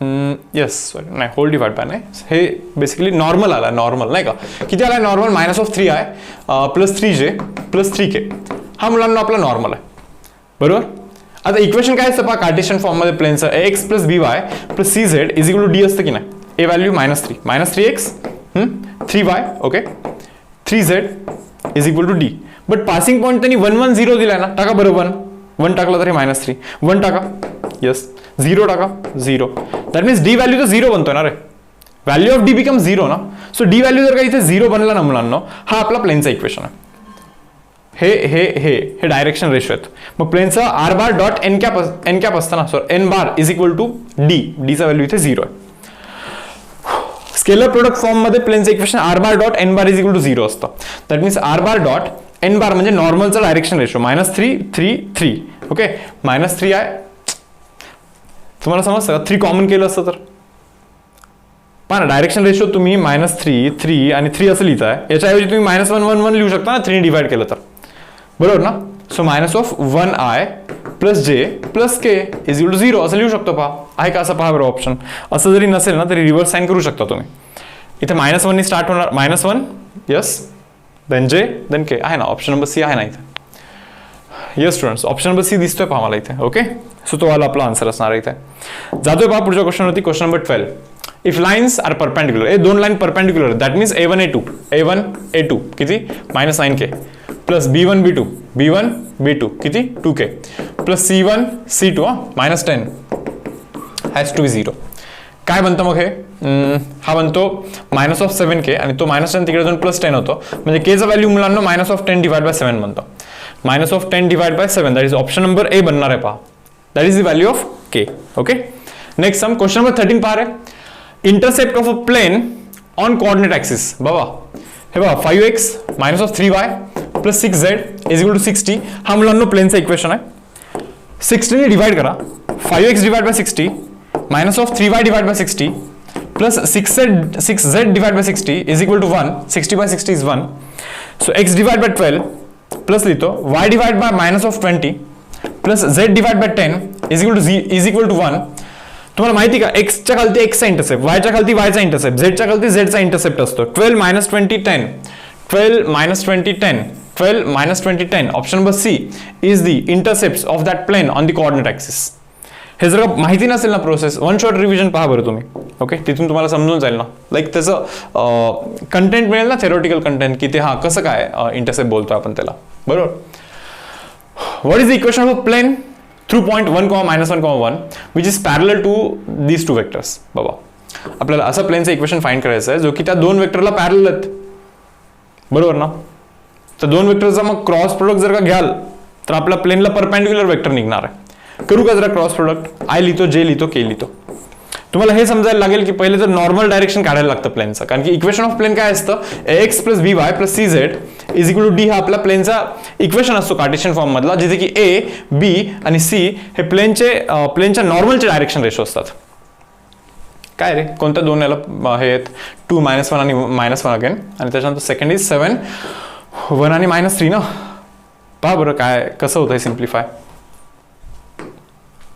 नाही होल डिवाइड बाय नाही, हे बेसिकली नॉर्मल आला. नॉर्मल नाही का, किती आला नॉर्मल -3 आहे + 3j + 3k. हा मुलांना आपला नॉर्मल आहे बरोबर. आता इक्वेशन काय असतं पहा कार्टेशियन फॉर्म मध्ये प्लेनचं ax + by + cz = d असतं की नाही. a value -3x 3y. Okay, 3z = d. But passing point त्यांनी 1, 1, 0 दिलाय ना. टाका बरं 1 टाकलं तर हे -3. 1 टाका, येस. 0 टाका, 0. दॅट मीन्स डी व्हॅल्यू तर 0 बनतोय ना रे. व्हॅल्यू ऑफ डी बिकम 0 ना. सो डी व्हॅल्यू जर का इथे 0 बनला ना मुलांना, हा आपला प्लेनचा इक्वेशन आहे. हे डायरेक्शन रेशो आहेत. मग प्लेनचा r bar dot n cap असतं ना. So n bar = d. डीचा व्हॅल्यू इथे 0 आहे. स्केलर प्रोडक्ट फॉर्म मध्ये प्लेनचं equation r bar dot n bar = 0 असतं. That means r bar dot n bar म्हणजे नॉर्मलचा डायरेक्शन रेशो -3, 3, 3. ओके, -3 आहे. तुम्हाला समजतं 3 कॉमन केलं असतं तर पहा ना, डायरेक्शन रेशो तुम्ही -3, 3 आणि 3 असं लिहिताय. याच्याऐवजी तुम्ही -1, 1, 1 लिहू शकता ना 3 डिवाइड केलं तर बरोबर ना. सो -1i + j + k = 0 असं लिहू शकतो. पहा आहे का असं, पहा बरं ऑप्शन. असं जरी नसेल ना तरी रिव्हर्स साइन करू शकता तुम्ही. इथे -1 नी स्टार्ट होणार. -1 yes, then j then k आहे ना. ऑप्शन नंबर सी आहे ना इथे. Yes students, option number C दिसतोय पहा मला इथे. ओके, सो तो वाला आपला आन्सर असणार आहे इथे. जातोय पहा पुढच्या क्वेश्चन वरती. Question number 12. If lines are perpendicular, हे दोन line perpendicular that means a1 a2 किती -9k प्लस b1 b2 किती 2k plus c1 c2 -10 has to बी 0. काय बनतं मग हे, हा बनतो -7k आणि तो -10 तिकडे जाऊन +10 होतो. म्हणजे केचा व्हॅल्यू मुलांना -10 / 7 बनतो. -10 / 7 that is option number A बनणार आहे पहा. That is the value of K. Okay, next some question number 13 पहा रे. Intercept of a plane on coordinate axis. बाबा हे बघा 5x minus of 3y plus 6z is equal to 60. हा मुलांना प्लेनचा इक्वेशन आहे. 60 ने डिवाइड करा. 5x divide by 60 minus of 3y divide by 60 plus 6z divide by 60 is equal to 1. 60 by 60 is 1. So x divide by 12 plus लिहितो y divide by minus of 20 plus z divide by 10 is equal to 1. तुम्हाला माहिती का एक्सच्या खालती एक्सचा intercept, वायच्या खालती वायचा intercept, झेडच्या खालती झेडचा intercept असतो. 12 minus 20 10, 12 minus 20 10, 12 minus 20 10. Option number C is the intercept of that plane on the coordinate axis. हे जर माहिती नसेल ना प्रोसेस, वन शॉट रिव्हिजन पहा बरं तुम्ही. ओके, तिथून तुम्हाला समजून जाईल ना, लाईक त्याचं कंटेंट मिळेल ना, थेरोटिकल कंटेंट, की ते हा कसं काय इंटरसेप्ट बोलतो आपण त्याला. बरोबर. What is the equation of a plane through point 1, -1, which is parallel to these two vectors. बाबा आपल्याला असं प्लेनचं इक्वेशन फाइंड करायचं आहे जो की त्या दोन वेक्टरला पॅरलल आहेत. बरोबर ना. तर दोन वेक्टरचा मग क्रॉस प्रोडक्ट जर का घ्याल तर आपल्या प्लेनला परपेंडिक्युलर वेक्टर निघणार आहे. करू का जरा क्रॉस प्रोडक्ट. आय लिहितो, जे लिहितो, के लिहितो. तुम्हाला हे समजायला लागेल की पहिले तर नॉर्मल डायरेक्शन काढायला लागतं प्लेनचं, कारण की इक्वेशन ऑफ प्लेन काय असतं, ax plus by plus cz is equal to D. हा आपला प्लेनचा इक्वेशन असतो कार्टेशियन फॉर्म मधला, जिथे की a, b आणि c हे प्लेनच्या नॉर्मलचे डायरेक्शन रेशो असतात. काय रे, कोणत्या दोन याला हे आहेत, 2 -1 आणि -1 अगेन, आणि त्याच्यानंतर सेकंड इज 7 1 आणि -3 ना. पहा बरं काय कसं होतंय सिम्प्लिफाय.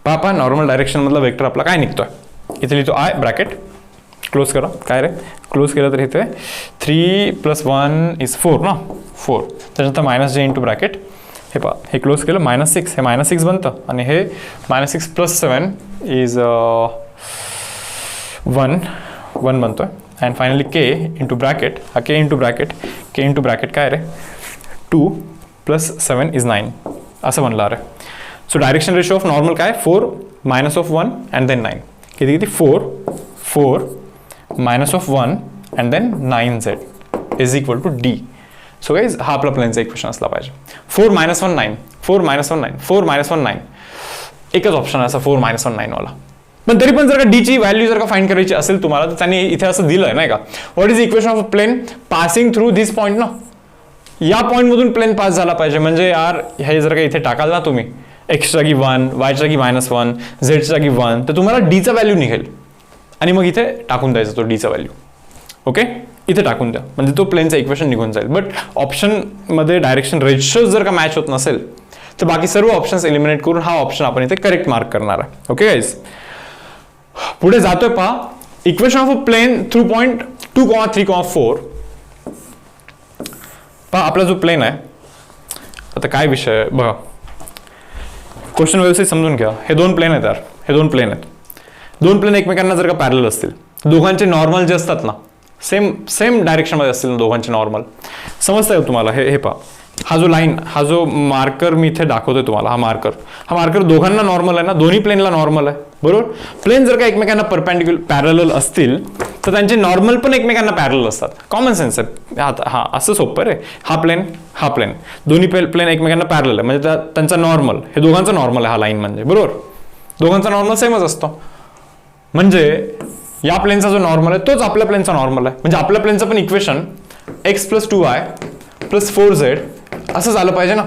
पहा नॉर्मल डायरेक्शन मधला वेक्टर आपला काय निघतोय. इथे लिहितो आय ब्रॅकेट, क्लोज करा. काय रे, क्लोज केलं तर इथे 3 + 1 इज 4 ना, 4. त्याच्यानंतर -j इंटू ब्रॅकेट. हे पहा, हे क्लोज केलं, -6, हे -6 बनतं, आणि हे -6 + 7 इज 1 बनतोय. And finally K into bracket, हा के इंटू ब्रॅकेट काय रे, 2 + 7 इज 9 असं बनलं. अरे so direction ratio of normal काय, 4 -1 अँड देन 9. किती 4 -1 and then 9z is equal to D. So guys हा आपला प्लेनचा इक्वेशन असला पाहिजे. 4 -1 9, 4 -1 9, 4 -1 9. एकच ऑप्शन आहे असा 4 -1 9 वाला. पण तरी पण जर का डीची व्हॅल्यू जर का फाइंड करायची असेल तुम्हाला, तर त्यांनी इथे असं दिलंय नाही का, what is equation of a plane passing through this point ना. या पॉईंट मधून प्लेन पास झाला पाहिजे. म्हणजे यार हे जर का इथे टाकाल ना तुम्ही, एक्सच्या जागी 1, वायच्या जागी -1, झेडच्या जागी 1, तर तुम्हाला डीचा व्हॅल्यू निघेल, आणि मग इथे टाकून द्यायचा तो डीचा व्हॅल्यू. ओके, इथे टाकून द्या, म्हणजे तो प्लेनचा इक्वेशन निघून जाईल. बट ऑप्शनमध्ये डायरेक्शन रेशो जर का मॅच होत नसेल तर बाकी सर्व ऑप्शन्स एलिमिनेट करून हा ऑप्शन आपण इथे करेक्ट मार्क करणार आहे. ओके गाईज, पुढे जातोय पहा. Equation of a plane through point 2, 3, 4. पहा आपला जो प्लेन आहे, आता काय विषय आहे बघा, क्वेश्चन व्यवस्थित समजून घ्या. हे दोन प्लेन आहेत यार, हे दोन प्लेन आहेत. दोन प्लेन एकमेकांना जर का पॅरलल असतील, दोघांचे नॉर्मल जे असतात ना, सेम डायरेक्शनमध्ये असतील ना दोघांचे नॉर्मल, समजतंय तुम्हाला. हे पहा, हा जो लाईन, हा जो मार्कर मी इथे दाखवतोय तुम्हाला, हा मार्कर दोघांना नॉर्मल आहे ना, दोन्ही प्लेनला नॉर्मल आहे. बरोबर. प्लेन जर का एकमेकांना परपेंडिक्युलर पॅरलल असतील तर त्यांचे नॉर्मल पण एकमेकांना पॅरलल असतात. कॉमन सेन्स आहे. हा असं सोपं रे. हा प्लेन दोन्ही प्लेन एकमेकांना पॅरलल आहे, म्हणजे त्यांचा नॉर्मल, हे दोघांचा नॉर्मल आहे हा लाईन, म्हणजे बरोबर दोघांचा नॉर्मल सेमच असतो. म्हणजे या प्लेनचा जो नॉर्मल आहे तोच आपल्या प्लेनचा नॉर्मल आहे. म्हणजे आपल्या प्लेनचं पण इक्वेशन x + 2y + 4z असं झालं पाहिजे ना,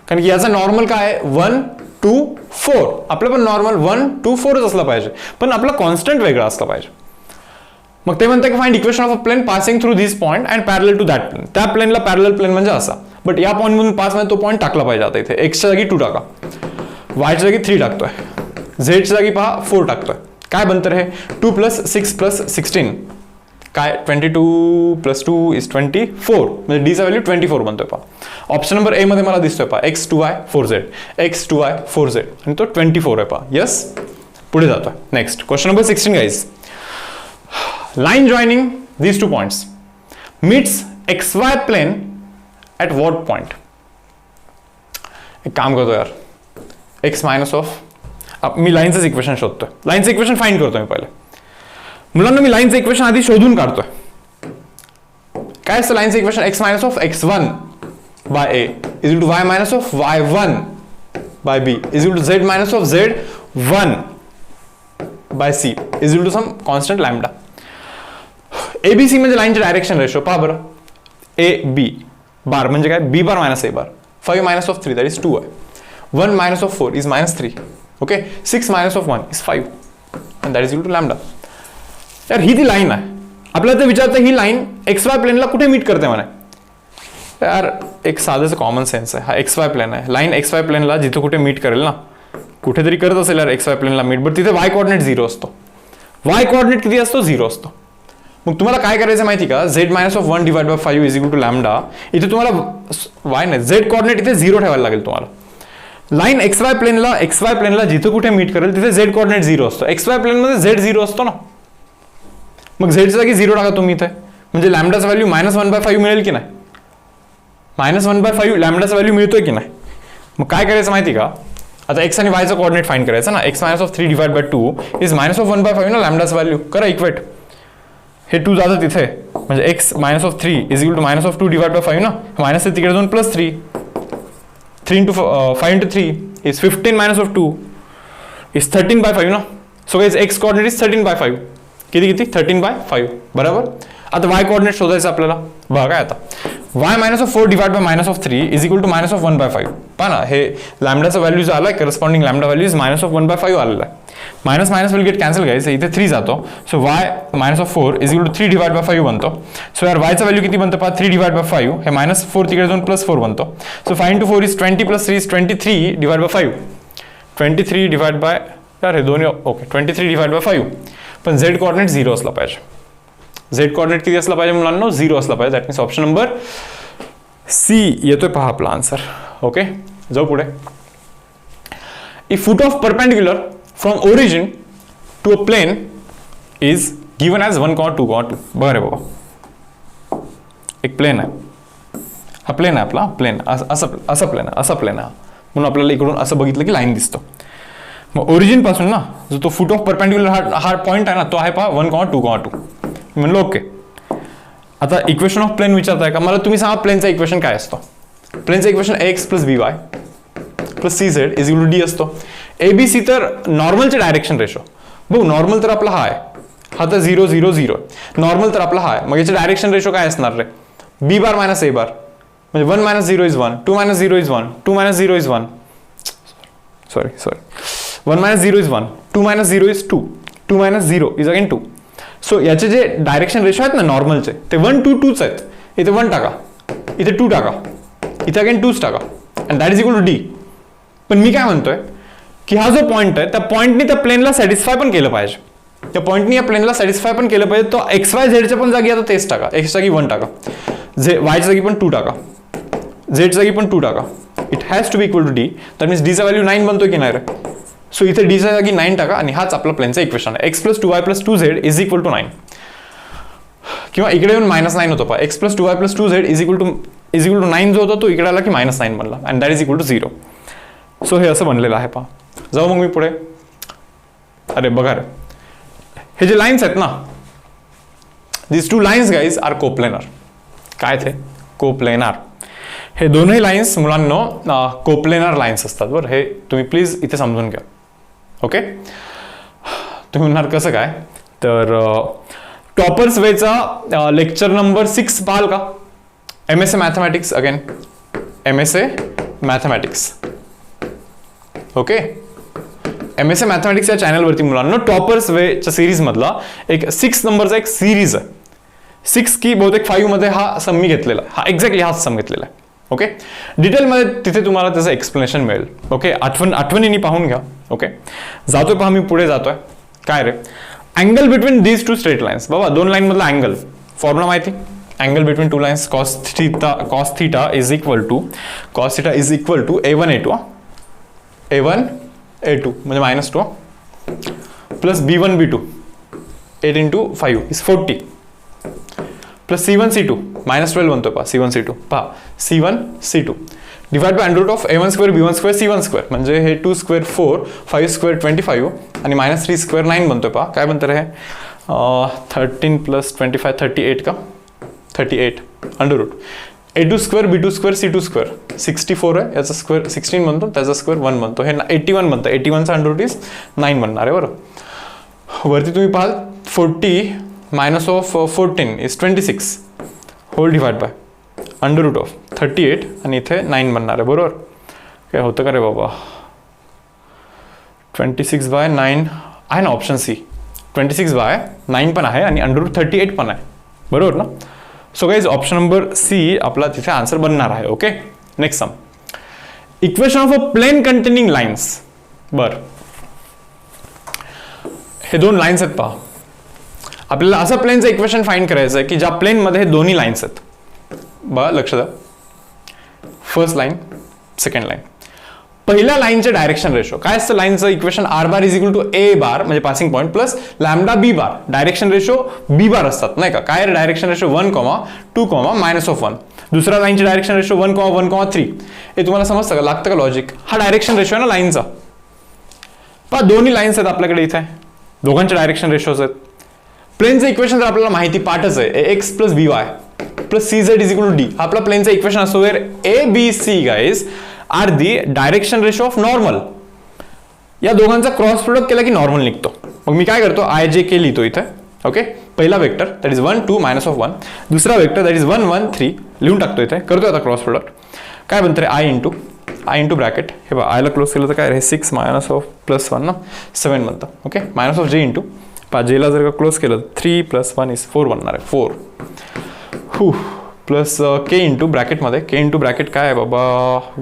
कारण की याचा नॉर्मल काय आहे, 1, 2, 4. आपलं पण नॉर्मल 1, 2, 4च असलं पाहिजे, पण आपला कॉन्स्टंट वेगळा असला पाहिजे. मग ते म्हणतात की find equation of a plane passing through this point and parallel to that plane. त्या प्लेनला पॅरलल प्लेन म्हणजे असा, बट या पॉईंट मधून पास म्हणजे तो पॉईंट टाकला पाहिजे. आता इथे एक्सच्या जागी 2 टाका, वायच्या जागी 3 टाकतोय, झेडच्या जागी पहा 4 टाकतोय. काय बनतं हे, 2 + 6 + 16 काय, 22 + 2 इज 24. म्हणजे डीचा व्हॅल्यू 24 बनतोय पहा. ऑप्शन नंबर ए मध्ये मला दिसतोय पहा, x 2y 4z, x 2y 4z, आणि तो 24 आहे पहा. यस, पुढे जातोय. Next question number 16 guys. Line joining these 2 points meets xy plane at what point. एक काम करतो यार, x मायनस ऑफ, मी लाईनचं इक्वेशन शोधतोय, लाईनचं इक्वेशन फाइंड करतोय मी पहिले. मुलांना मी लाईनचं इक्वेशन आधी शोधून काढतोय. काय असतं लाईनचं equation, x minus of x1 by a is equal to y minus of y1 by b is equal to z minus of z 1 by C is equal to some constant lambda. ABC म्हणजे लाईनचे direction ratio. पहा बरं, A B bar म्हणजे काय, B bar minus A bar. 5 minus of 3 that is 2 आहे. 1 minus of 4 is minus 3. Okay, 6 minus of 1 is 5 and that is equal to lambda. यार ही ती लाईन आहे. आपल्याला ते विचारतं ही लाईन एक्स वाय प्लेनला कुठे मीट करते म्हणे. यार एक साधंच कॉमन सेन्स आहे. हा एक्स वाय प्लेन आहे. लाईन एक्स वाय प्लेनला जिथे कुठे मीट करेल ना, कुठेतरी करत असेल यार एक्स वाय प्लेनला मीट, बट तिथे वाय कोऑर्डिनेट 0 असतो. वाय कोऑर्डिनेट किती असतो, 0 असतो. मग तुम्हाला काय करायचं माहिती का, Z minus of 1 divide by 5 is equal to lambda. इथे तुम्हाला वाय नाही, झेड कोऑर्डिनेट इथे 0 ठेवायला लागेल तुम्हाला. लाईन एक्स वाय प्लेनला जिथे कुठे मीट करेल तिथे झेड कोऑर्डिनेट 0 असतो. एक्स वाय प्लेनमध्ये झेड 0 असतो ना, मग झेडच्या जागी 0 टाका तुम्ही इथे, म्हणजे लॅम्डाचं व्हॅल्यू -1/5 मिळेल की नाही. -1/5 लॅम्डाचं व्हॅल्यू मिळतोय की नाही. मग काय करायचं माहिती का, आता एक्स आणि वायचं कोऑर्डिनेट फाइंड करायचं ना. X minus of 3 divide bye 2 is -1/5 ना लॅम्डाचं व्हॅल्यू. करा इक्वेट. हे 2 जातं तिथे, म्हणजे X minus of 3 is equal to -2 divide by 5 ना. मायनस तिकडे जाऊन +3. 3 into 5 into 3 is 15 minus of 2 is 13/5 ना. So guys x coordinate is 13/5. किती 13/5 बरोबर. आता वाय कोऑर्डिनेट शोधायचं आपल्याला. बघा काय आता, y minus of 4 divide by -3 is equal to -1/5. पहा ना, हे लॅम्डाचा व्हॅल्यू जो आलाय करस्पॉन्डिंग लॅम्डा व्हॅल्यू इज -1/5 आलेला आहे. Minus minus will get cancel guys. इथे 3 जातो. So y minus of 4 is equal to 3 divide by 5 बनतो. सो यार yचा व्हॅल्यू किती बनतो पहा, 3 डिवाइड बाय 5. हे -4 तिकडे जाऊन +4 बनतो. So 5 into 4 is 20 + 3 is 23 divide by 5. 23 divide by, यार हे दोन्ही ओके, 23 डिवाइड बाय 5. पण झेड कोऑर्डिनेट 0 असला पाहिजे. झेड कोऑर्डिनेट किती असला पाहिजे मुलांना, 0 असला पाहिजे. That means option number C येतोय पहा आपला आन्सर. ओके, जाऊ पुढे. If foot of perpendicular from origin to a plane is given as 1,2,2. बरं आहे बाबा, एक प्लेन आहे. हा प्लेन आहे आपला, प्लेन असं प्लेन आहे म्हणून आपल्याला इकडून असं बघितलं की लाईन दिसतो. मग ओरिजिन पासून ना जो तो फूट ऑफ परपेंडिक्युलर हा पॉईंट आहे ना, तो आहे पहा 1,2,2. म्हणलं ओके. आता इक्वेशन ऑफ प्लेन विचारताय का मला, तुम्ही सांगा प्लेनचा इक्वेशन काय असतो. प्लेनचं equation ax + by + cz is equal to d असतो. ABC तर नॉर्मलचे डायरेक्शन रेशो. बघू, नॉर्मल तर आपला हा आहे, हा तर 0 0 0. नॉर्मल तर आपला हा आहे, मग याचे डायरेक्शन रेशो काय असणार रे, b बार मायनस a बार. म्हणजे 1 - 0 is 1, 2 - 0 is 1, 2 - 0 is 1. Sorry 1 - 0 is 1, 2 - 0 is 2, 2 - 0 is again 2. So याचे जे डायरेक्शन रेशो आहेत ना नॉर्मलचे, ते 1 2 2च आहेत. इथे 1 टाका, इथे 2 टाका, इथे अगेन 2च टाका, and that is equal to D. पण मी काय म्हणतोय की हा जो पॉईंट आहे त्या पॉईंटनी त्या प्लेनला सॅटिस्फाय पण केलं पाहिजे. त्या पॉईंटनी या प्लेनला सॅटिस्फाय पण केलं पाहिजे. तो XY Z पण जागी आता तेच टाका. एक्स जागी 1 टाका, वायच्या जागी पण 2 टाका, झेडच्या जागी पण 2 टाका. It has to be equal to D. That means डीचा व्हॅल्यू 9 बनतोय की नाही रे. सो इथे डीच्या जागी 9 टाका आणि हाच आपला प्लेनचा इक्वेशन आहे. x + 2y + 2z is equal to 9. किंवा इकडे येऊन -9 होतो पहा. x + 2y + 2z is equal to 9 जो होता तो इकडे आला की -9 बनला, and that is equal to 0. So हे असं बनलेलं आहे पहा. जाऊ मग मी पुढे. अरे बघा रे, हे जे लाईन्स आहेत ना, दिस 2 लाईन्स गाईज आर कोप्लेनर. काय ते कोप्लेनर. हे दोन्ही लाईन्स मुलांनो कोप्लेनर लाईन्स असतात. बरं, हे तुम्ही प्लीज इथे समजून घ्या. ओके, तुम्ही म्हणणार कसं काय, तर टॉपर्स वेचा लेक्चर नंबर 6 पाहाल का. MSA mathematics, again MSA mathematics. Okay, MSA mathematics या चॅनलवरती मुलांना टॉपर्स वेच्या सिरीजमधला एक 6 नंबरचा एक सिरीज आहे. 6 की बहुतेक 5 मध्ये हा सम मी घेतलेला, हा एक्झॅक्टली हाच सम घेतलेला आहे. ओके, डिटेलमध्ये तिथे तुम्हाला त्याचं एक्सप्लेनेशन मिळेल. ओके, आठवणीने पाहून घ्या. ओके, जातोय पहा मी पुढे जातोय. काय रे, angle between these 2 straight lines. बाबा 2 लाईन मधला अँगल फॉर्म्युला माहिती. Angle between 2 lines cos theta is equal to a1 a2 a1 a2 म्हणजे -2 plus b1 b2 8 into 5 is 40 plus c1 c2 -12 बनतो पहा. c1 c2 पहा, c1 c2 divide by under root of a1² b1² c1² म्हणजे हे 2² 4 5² 25 आणि -3² 9 बनतोय पहा. काय बनतं रे हे, 13 + 25 38 का, 38 under root a2 square b2 square c2 square 64 आहे, याचा स्क्वेअर 16 बनतो, त्याचा स्क्वेअर 1 बनतो, हे 81 बनतं. 81चा अंडर रूट इज 9 बनणार आहे बरोबर. वरती तुम्ही पाहाल 40 minus of 14 is 26 whole divide by under root of 38 आणि इथे 9 बनणार आहे बरोबर. काय होतं का रे बाबा, 26/9 आहे ना ऑप्शन सी. 26/9 पण आहे आणि अंडर रूट 38 पण आहे बरोबर ना. So guys option number C आपला तिथे आन्सर बनणार आहे. Okay, next sum. Equation of a plane containing lines. बर, हे दोन लाईन्स आहेत पहा. आपल्याला असं प्लेनचं इक्वेशन फाइंड करायचं आहे की ज्या प्लेनमध्ये हे दोन्ही लाईन्स आहेत. बघा लक्ष द्या, फर्स्ट लाईन सेकंड लाईन. पहिल्या लाईनचे डायरेक्शन रेशो काय असतं लाईनचं equation, R bar is equal to A bar म्हणजे passing point plus lambda B bar. Direction ratio B bar असतात नाही का. काय डायरेक्शन रेशो 1, 2, -1. दुसऱ्या लाईनचे डायरेक्शन रेशो 1, 1, 3. हे तुम्हाला समजतं का, लागतं का लॉजिक. हा डायरेक्शन रेशो आहे ना लाईनचा. पहा दोन्ही लाईन्स आहेत आपल्याकडे इथे, दोघांचे डायरेक्शन रेशोज आहेत. प्लेनचं इक्वेशन तर आपल्याला माहिती पाठच आहे, X plus B Y plus C Z is equal to D. आपला प्लेनचं इक्वेशन असतो where A B C guys are the direction ratio of normal. या दोघांचा क्रॉस प्रोडक्ट केला की नॉर्मल निघतो. मग मी काय करतो, आय जे के लिहितो इथे. ओके, पहिला वेक्टर दॅट इज 1, 2 -1. दुसरा वेक्टर दॅट इज 1, 1, 3 लिहून टाकतो इथे. करतो आता क्रॉस प्रोडक्ट. काय बनतं रे, आय इंटू ब्रॅकेट. हे बघा आयला क्लोज केलं तर काय रे, 6 मायनस ऑफ +1 ना 7 बनतं. Okay, minus of J into जेला जर का क्लोज केलं 3 + 1 इज 4 बनणार आहे. 4 प्लस के इंटू ब्रॅकेटमध्ये, के इंटू ब्रॅकेट काय आहे बाबा,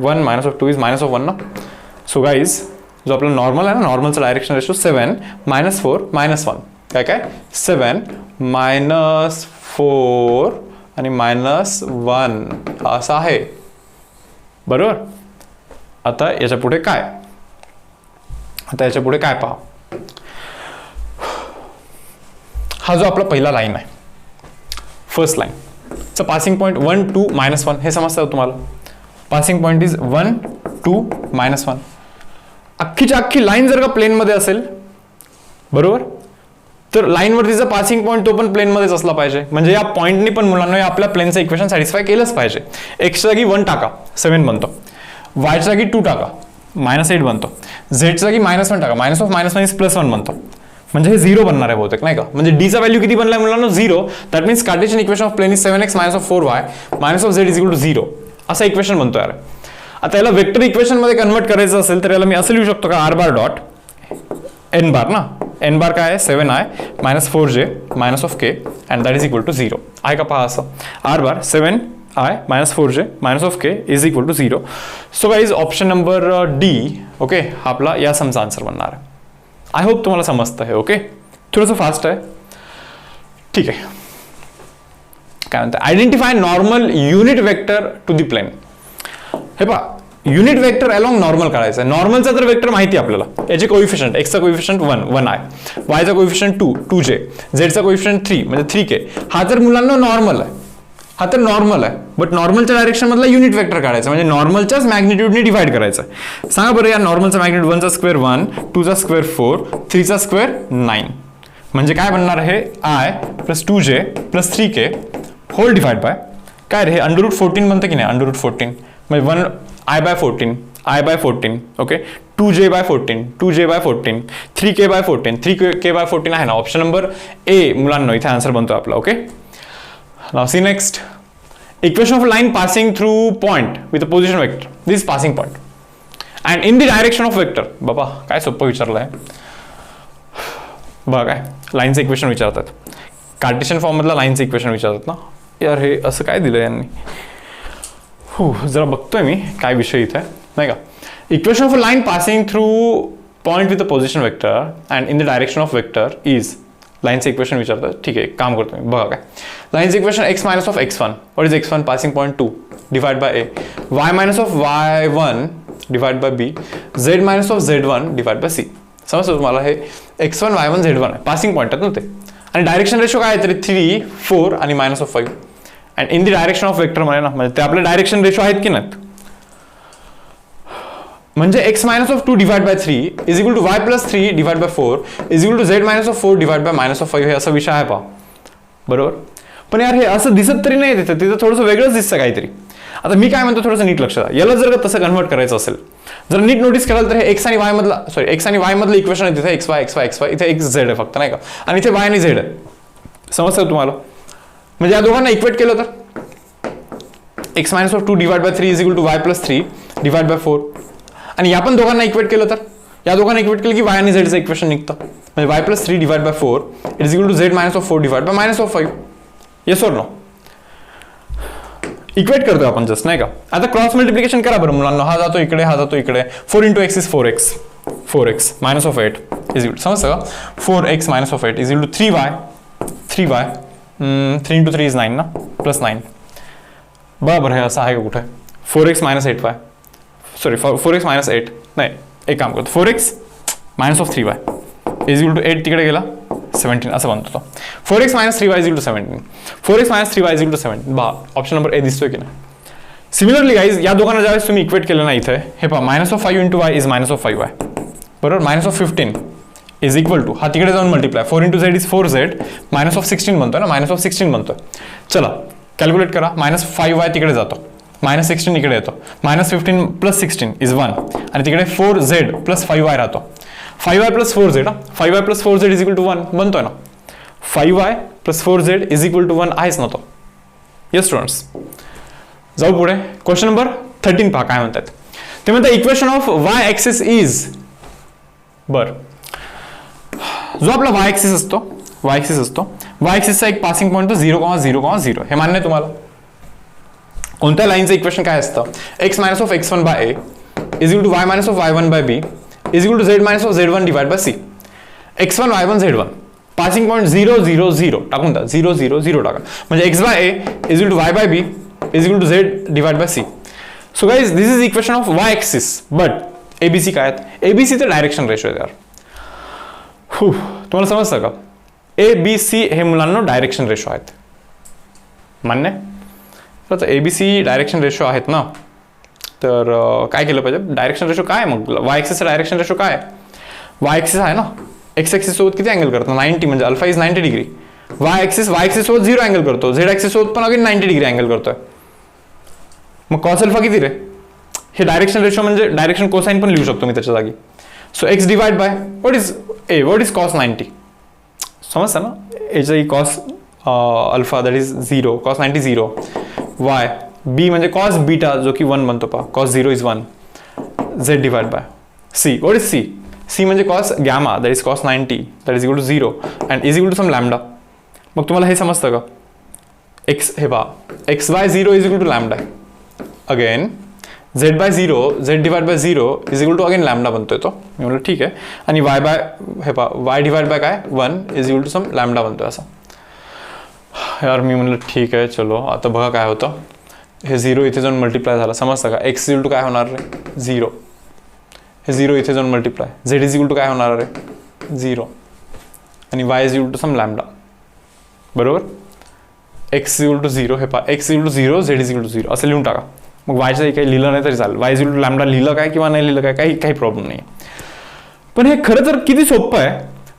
1 -2 इज -1 ना. सो गाईज जो आपला नॉर्मल आहे ना, नॉर्मलचा डायरेक्शन रेशो 7 -4 -1 काय 7 -4 आणि -1 असं आहे बरोबर. आता याच्या पुढे काय, पहा. हा जो आपला पहिला लाईन आहे, फर्स्ट लाईन चा पासिंग पॉईंट 1, 2, -1 हे समजतं तुम्हाला. Passing point is 1, 2, -1. अख्खीच्या अख्खी लाईन जर का प्लेनमध्ये असेल बरोबर, तर लाईनवरतीचा पासिंग पॉईंट तो पण प्लेनमध्येच असला पाहिजे. म्हणजे या पॉईंटनी पण मुलांना आपल्या प्लेनचं इक्वेशन सॅटिस्फाय केलंच पाहिजे. एक्सच्या जागी 1 टाका 7 बनतो, वायच्या जागी 2 टाका -8 बनतो, झेडच्या जागी -1 टाका मायनस ऑफ -1 इज +1 बनतो. म्हणजे हे 0 बनणार आहे बहुतेक नाही का. म्हणजे डीचा व्हॅल्यू किती बनलाय मुलांना, 0. That means Cartesian equation of plane is 7x - 4y -z is equal to 0 असं इक्वेशन बनतो यार. आता याला वेक्टर इक्वेशन मध्ये कन्वर्ट करायचं असेल तर याला मी असं लिहू शकतो का, R bar dot N bar ना. एन बार काय आहे, 7i - 4j -k and that is equal to 0 आहे का. पहा असं R bar 7i - 4j -k is equal to 0. So guys option number D okay हा आपला या समचा आन्सर बनणार आहे. आय होप तुम्हाला समजतं आहे. ओके, थोडंसं फास्ट आहे ठीक आहे. काय म्हणतं, identify normal unit vector to the plane. हे पहा युनिट वेक्टर अलॉंग नॉर्मल काढायचं आहे. नॉर्मलचा तर वेक्टर माहिती आहे आपल्याला, याचे कोइफिशियंट एक्सचा कोइफिशियंट 1, 1i, वायचा कोइफिशियंट 2, 2j, झेडचा कोइफिशियंट 3 म्हणजे 3k. हा तर मुलांना नॉर्मल आहे, हा तर नॉर्मल आहे. बट नॉर्मलच्या डायरेक्शन मधला युनिट वेक्टर काढायचा म्हणजे नॉर्मलच्याच मॅग्निट्यूडने डिवाइड करायचं. सांगा बरं या नॉर्मलचा मॅग्निट्यूड 1चा स्क्वेअर 1, 2चा स्क्वेअर 4, 3चा स्क्वेअर 9 म्हणजे काय बनणार आहे, i + 2j + 3k whole divide by काय रे, हे अंडर रूट 14 बनतं की नाही. अंडर रूट 14 म्हणजे 1i/14 i/14 okay, 2j/14 2j/14 3k/14 3k/14 आहे ना. ऑप्शन नंबर ए मुलांना इथे आन्सर बनतो आपला. Okay, now see next. Equation of a line passing through point with a position vector. This is passing point. And in the direction of vector. बाबा काय सोपं विचारलं आहे. बघा काय लाईनचं इक्वेशन विचारतात. कार्टेशियन फॉर्म मधला लाईनचं इक्वेशन विचारतात ना. यार हे असं काय दिलं यांनी. जरा बघतोय मी काय विषय इथे नाही का. Equation of a line passing through point with a position vector and in the direction of vector is. लाईनचं इक्वेशन विचारतात. ठीक आहे, काम करतो मी. बघा काय लाईनचं equation x - x1 what is x1 passing point 2 divide by a, y - y1 divide by b, z - z1 divide by c. समजतं तुम्हाला हे x1 y1 z1 आहे पासिंग पॉईंट आहेत ना ते. आणि डायरेक्शन रेशो काय आहे तरी 3, 4 आणि -5 and in the direction of vector म्हणे ना, म्हणजे ते आपले डायरेक्शन रेशो आहेत की नाहीत. म्हणजे x - 2 divide by 3 is equal to y + 3 divide by 4 is equal to z - 4 divide by -5 हे असा विषय आहे पहा बरोबर. पण यार हे असं दिसत तरी नाही तिथं, तिथं थोडंसं वेगळंच दिसतं काहीतरी. आता मी काय म्हणतो थोडंसं नीट लक्ष द्या. याला जर का तसं कन्वर्ट करायचं असेल, जर नीट नोटीस कराल तर हे एक्स आणि वाय मधला एक्स आणि वाय मधलं इक्वेशन आहे. तिथे एक्स वाय इथे एक्स झेड आहे फक्त, नाही का, आणि इथे वाय आणि झेड आहे. समजतं तुम्हाला? म्हणजे या दोघांना इक्वेट केलं तर X minus of 2 divide by 3 is equal to Y plus 3 divide by 4. आणि या पण दोघांना इक्वेट केलं तर या दोघांना इक्वेट केलं की वाय आणि झेडचं इक्वेशन निघतं. म्हणजे Y plus 3 divide by 4 it is equal to Z minus of 4 divide by minus of 5. Yes और नो? इक्वेट करतोय आपण जस्ट, नाही का. आता क्रॉस मल्टिप्लिकेशन करा बरं मुलांना. हा जातो इकडे, हा जातो इकडे. 4 into X is 4x minus of 8 is equal, समजतं का, 4x minus of 8 is equal to 3y 3 into 3 is 9 ना, प्लस 9. बरोबर आहे, असं आहे का कुठे? 4x minus 8y, sorry 4x minus 8 नाही, एक काम करतो, 4x minus of 3y is equal to 8 तिकडे गेला 17 असं बनतो तो. 4x minus 3y is equal to 17. 4x minus 3y is equal to 17. बा ऑप्शन नंबर ए दिसतोय की नाही? सिमिलरली गाईज या दोघांना ज्यावेळेस तुम्ही इक्वेट केलं ना इथे, हे पहा minus of 5 into Y is minus of 5y, बरोबर. Minus of 15 is equal to, हा तिकडे जाऊन multiply, 4 into Z is 4z minus of 16 बनतोय ना, मायनस ऑफ 16 बनतोय. चला कॅल्क्युलेट करा. मायनस 5y तिकडे जातो, मायनस 16 इकडे येतो, मायनस 15 प्लस 16 इज 1 आणि तिकडे 4z प्लस 5y राहतो. 5y plus 4z, 5y plus 4z is equal to 1 बनतोय ना. 5y plus 4z is equal to 1 आहेच ना तो. येस स्टुडंट्स, जाऊ पुढे. क्वेश्चन नंबर 13 पहा काय म्हणतात. ते म्हणतात equation of y axis is, बर, जो आपला y ऍक्सिस असतो, y ऍक्सिसचा एक पासिंग पॉईंट तो 0,0,0,0 हे मान्य आहे तुम्हाला? कोणत्या लाईनचं इक्वेशन काय असतं? x minus of x1 by a is equal to y minus of y1 by b is equal to z minus of z1 divide by c. x1 y1 z1 passing point 0,0,0 टाकून द्या, 0,0,0 टाका, म्हणजे x by a is equal to y by b is equal to z divide by c. So guys this is equation of y axis. But A B C काय आहेत? ABC तर direction ratio आहे यार. तुम्हाला समजतं का? ए बी सी हे मुलांना डायरेक्शन रेशो आहेत, मान्य? तर A B C direction ratio आहेत ना, तर काय केलं पाहिजे? डायरेक्शन रेशो काय मग? वाय ऍक्सिसचा डायरेक्शन रेशो काय? वाय ऍक्सिस आहे ना, एक्स ऍक्सिस सोबत किती अँगल करतो? 90, म्हणजे alpha is 90 degree. Y axis सोबत 0 अँगल करतो, झेड ऍक्सिस सोबत पण अगेन 90 डिग्री अँगल करतोय. मग कॉस अल्फा किती रे? हे डायरेक्शन रेशो म्हणजे डायरेक्शन कोसाइन पण लिहू शकतो मी त्याच्या जागी. So X divide by what is cos 90, समजतं ना? याची cos alpha that is 0, cos 90 0. Y B म्हणजे कॉस बीटा जो की 1 बनतो पहा, cos 0 is 1. Z divide by C, what is C? C म्हणजे cos gamma that is cos 90 that is equal to 0 and is equal to some lambda. मग तुम्हाला हे समजतं का? एक्स हे पहा, X by 0 is equal to lambda. Again z by 0, z divide by 0 is equal to again lambda बनतोय तो. मी म्हणलं ठीक आहे. आणि y बाय हे पहा, y डिवाइड बाय काय 1 is equal to some lambda बनतोय असा. यार मी म्हणलं ठीक आहे चलो. आता बघा काय होतं, हे 0 इथे जाऊन मल्टिप्लाय झाला, समजतं का? x इज इक्वल टू काय होणार रे? 0. हे 0 इथे जाऊन multiply, z is equal to काय होणार रे? 0 आणि y is equal to some lambda, बरोबर. x इज इक्वल टू 0, हे पहा x is equal to 0, z is equal to 0 असं लिहून टाका. मग वायचं काही लिहिलं नाही तरी चालेल, Y is equal to lambda लिहिलं काय किंवा नाही लिहिलं काय, काही प्रॉब्लेम नाही. पण हे खरं तर किती सोपं आहे.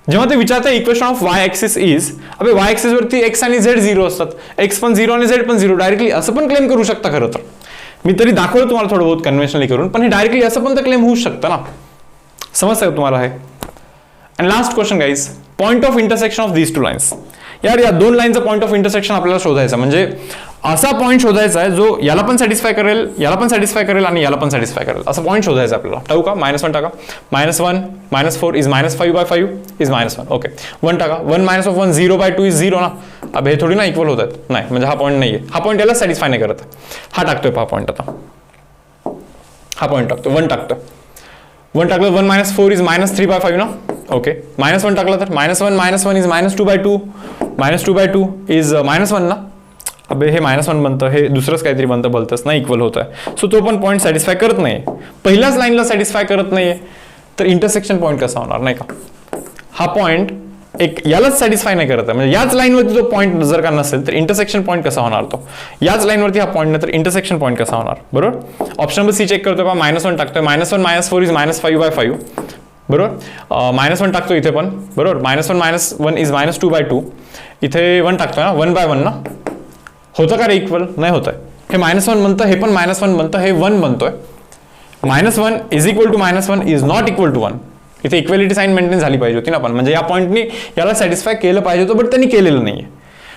जेव्हा ते विचारतं equation of Y axis is, अबे वाय ऍक्सिस वरती एक्स आणि झेड 0 असतात, एक्स पण 0 आणि झेड पण 0, डायरेक्टली असं पण क्लेम करू शकता. खरं तर मी तरी दाखवलं तुम्हाला थोडं बहुत कन्व्हेन्शनली करून, पण हे डायरेक्टली असं पण तर क्लेम होऊ शकतं ना. समजतं का तुम्हाला हे? And last question guys, point of intersection of these two lines. यार या दोन लाईनचा पॉईंट ऑफ इंटरसेक्शन आपल्याला शोधायचा, म्हणजे असा पॉईंट शोधायचा आहे जो याला पण सॅटिस्फाय करेल, याला पण सॅटिस्फाय करेल आणि याला पण सॅटिस्फाय करेल, असं पॉईंट शोधायचं आपल्याला. टाकू का? -1 टाका. -1 -4 इज -5 बाय 5 इज -1. ओके, 1 टाका. 1 मायनस ऑफ 1 0 बाय 2 इज 0 ना. अब हे थोडी ना इक्वल होत आहेत, नाही म्हणजे हा पॉईंट नाही आहे, हा पॉईंट याला सॅटिस्फाय नाही करत. हा टाकतोय पहा पॉईंट, आता हा पॉईंट टाकतो, 1 टाकतो. 1 टाकलं, 1 मायनस 4 इज -3 बाय 5 ना. ओके, -1 टाकलं तर -1 इज -2 बाय 2, -2 बाय 2 इज -1 ना. अबे हे -1 बनतं, हे दुसरंच काहीतरी बनतं, बोलतंच नाही इक्वल होत आहे. सो तो पण पॉईंट सॅटिस्फाय करत नाही, पहिल्याच लाईनला सॅटिस्फाय करत नाहीये, तर इंटरसेक्शन पॉईंट कसा होणार, नाही का? हा पॉईंट एक यालाच सॅटिस्फाय नाही करत आहे, म्हणजे याच लाईनवरती जो पॉईंट जर का नसेल तर इंटरसेक्शन पॉईंट कसा होणार तो? याच लाईनवरती हा पॉईंट नाही तर इंटरसेक्शन पॉईंट कसा होणार? बरोबर. ऑप्शन नंबर सी चेक करतो का? -1 टाकतोय, -1 -4 इज -5 बाय 5, बरोबर. -1 टाकतो इथे पण, बरोबर. -1 -1 इज -2 बाय 2 इथे 1 टाकतोय ना, 1/1 ना, होतं का रे इक्वल? नाही होत आहे. हे -1 बनतं, हे पण -1 बनतं, हे 1 बनतोय. -1 is equal to -1 is not equal to 1. इथे इक्वेलिटी साईन मेंटेन झाली पाहिजे होती ना पण, म्हणजे या पॉईंटनी याला सॅटिस्फाय केलं पाहिजे होतं, बट त्यांनी केलेलं नाहीये.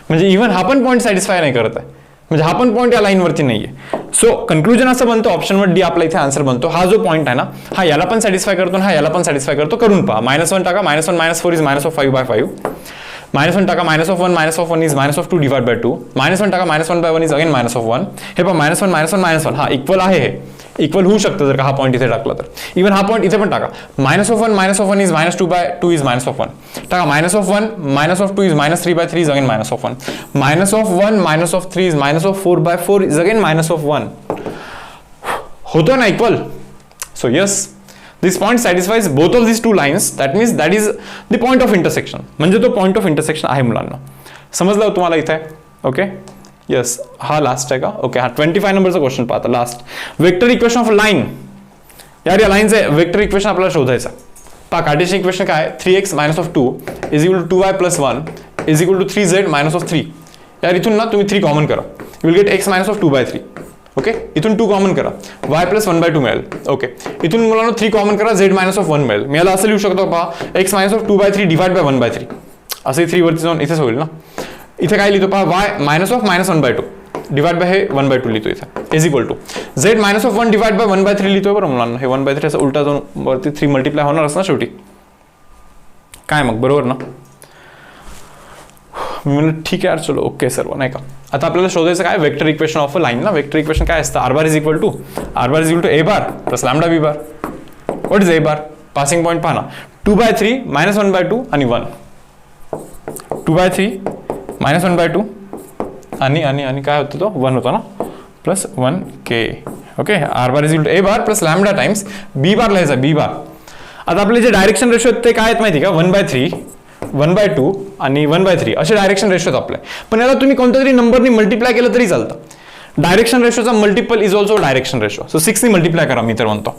म्हणजे इव्हन हा पण पॉईंट सॅटिस्फाय नाही करत आहे, म्हणजे हा पण पॉईंट या लाईनवरती नाहीये. सो कन्क्लुजन असं बनतो, ऑप्शनवर डी आपला इथे आन्सर बनतो. हा जो पॉईंट आहे ना, हा याला पण सॅटिस्फाय करतो, हा याला पण सॅटिस्फाय करतो. करून पहा. -1 टाका, -1 -4 इज -5/5. -1 टाका, -1 इज -2 डिवाइड बाय 2. -1 टाका, -1/1 इज अगेन -1. हे पहा, -1 -1 हा इक्वल आहे, हे इक्वल होऊ शकतं जर का हा पॉईंट इथे टाकला तर. इव्हन हा पॉईंट इथे पण टाका. -1 इज -2/2 इज -1. टाका -1 -2 is -3/3 is again -1. -1 -3 is -4/4 is again -1. होतो ना equal? So yes, this point satisfies both of these two lines. That means that is the point of intersection. म्हणजे तो पॉइंट ऑफ इंटरसेक्शन आहे मुलांना. समजलं तुम्हाला इथे? Okay, yes. हा लास्ट आहे का? ओके, हा 25 नंबरचा क्वेश्चन पाहता. Last vector equation of line. यार या लाईनचे वेक्टर इक्वेशन आपल्याला शोधायचं. पहा, कार्टेशियन इक्वेशन काय आहे? 3x - 2 is equal to 2y + 1 is equal to 3z - 3. यार इथून ना तुम्ही 3 कॉमन करा, you will gate x - 2/3. Okay, इथून 2 कॉमन करा, y + 1/2 मिळेल. ओके, इथून मुलांना 3 कॉमन करा, z - 1 मिळेल. मी याला असं लिहू शकतो, पहा, x - 2/3 डिवाइड बाय 1/3. असे 3 वरती जाऊन इथेच होईल ना. इथे काय लिहितो पहा, y - -1/2 डिवाइड बाय हे 1/2 लिहितो इथे is equal to z - 1 divide by 1/3 लिहितोय बरं मुलांना. हे 1/3 असं उलटा जाऊन वरती 3 मल्टिप्लाय होणारच ना शेवटी. काय मग बरोबर ना? मी म्हणलं ठीक आहे यार, चलो ओके सर्व, नाही का. आता आपल्याला शोधायचं काय? Vector equation of a line ना. वेक्टर इक्वेशन काय असतं? r bar is equal to a bar plus lambda b bar. What is a bar? Passing point पहा ना, 2/3 -1/2 आणि 1. 2/3 -1/2 आणि काय होतं, तो 1 होता ना, plus 1k. Okay, r bar is equal to a bar plus lambda times b bar लिहायचा, b bar. आता आपले जे डायरेक्शन रेशो आहेत ते काय आहेत माहिती का? 1/3 1/2 आणि 1/3 असे डायरेक्शन रेशो आहेत आपले. पण याला तुम्ही कोणत्या तरी नंबरनी मल्टिप्लाय केलं तरी चालतं. डायरेक्शन रेशोचा multiple is also direction ratio. So 6 ने मल्टिप्लाय करा, मी तर म्हणतो.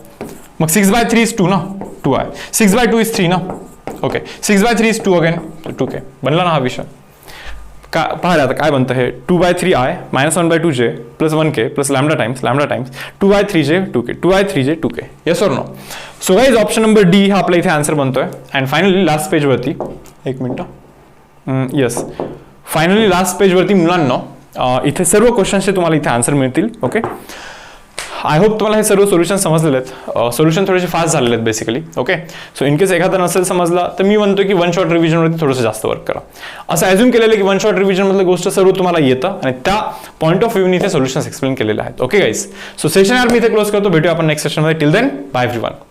मग 6/3 इज 2 ना, 2 आहे. 6/2 इज 3 ना. Okay, 6/3 is 2 again, 2k. बनला ना हा विषय. का पहा आता काय बनतं हे? 2/3i -1/2j plus 1k plus lambda times 2/3j 2k 2/3j 2k. Yes और no? So guys option number D हा आपल्या इथे आन्सर बनतोय. अँड फायनली लास्ट पेजवरती, एक मिनिट, येस, फायनली लास्ट पेजवरती मुलांना इथे सर्व क्वेश्चन्सचे तुम्हाला इथे आन्सर मिळतील. ओके, आय होप तुम्हाला हे सर्व सोल्युशन समजलेले आहेत. सोल्युशन थोडेसे फास्ट झालेले आहेत basically. Okay, so in case एखादा नसेल समजला तर मी म्हणतो की 1 शॉट रिव्हिजनवरती थोडंसं जास्त वर्क करा. असं ॲझ्युम केलेलं की 1 शॉट रिव्हिजन मधलं गोष्ट सर्व तुम्हाला येतं आणि त्या पॉईंट ऑफ व्ह्यूने इथे सोल्युशन्स एक्सप्लेन केलेले आहेत. ओके गाईज, सो सेशन यार मी इथे क्लोज करतो. भेटूया आपण नेक्स्ट सेशनमध्ये. Till then, bye everyone.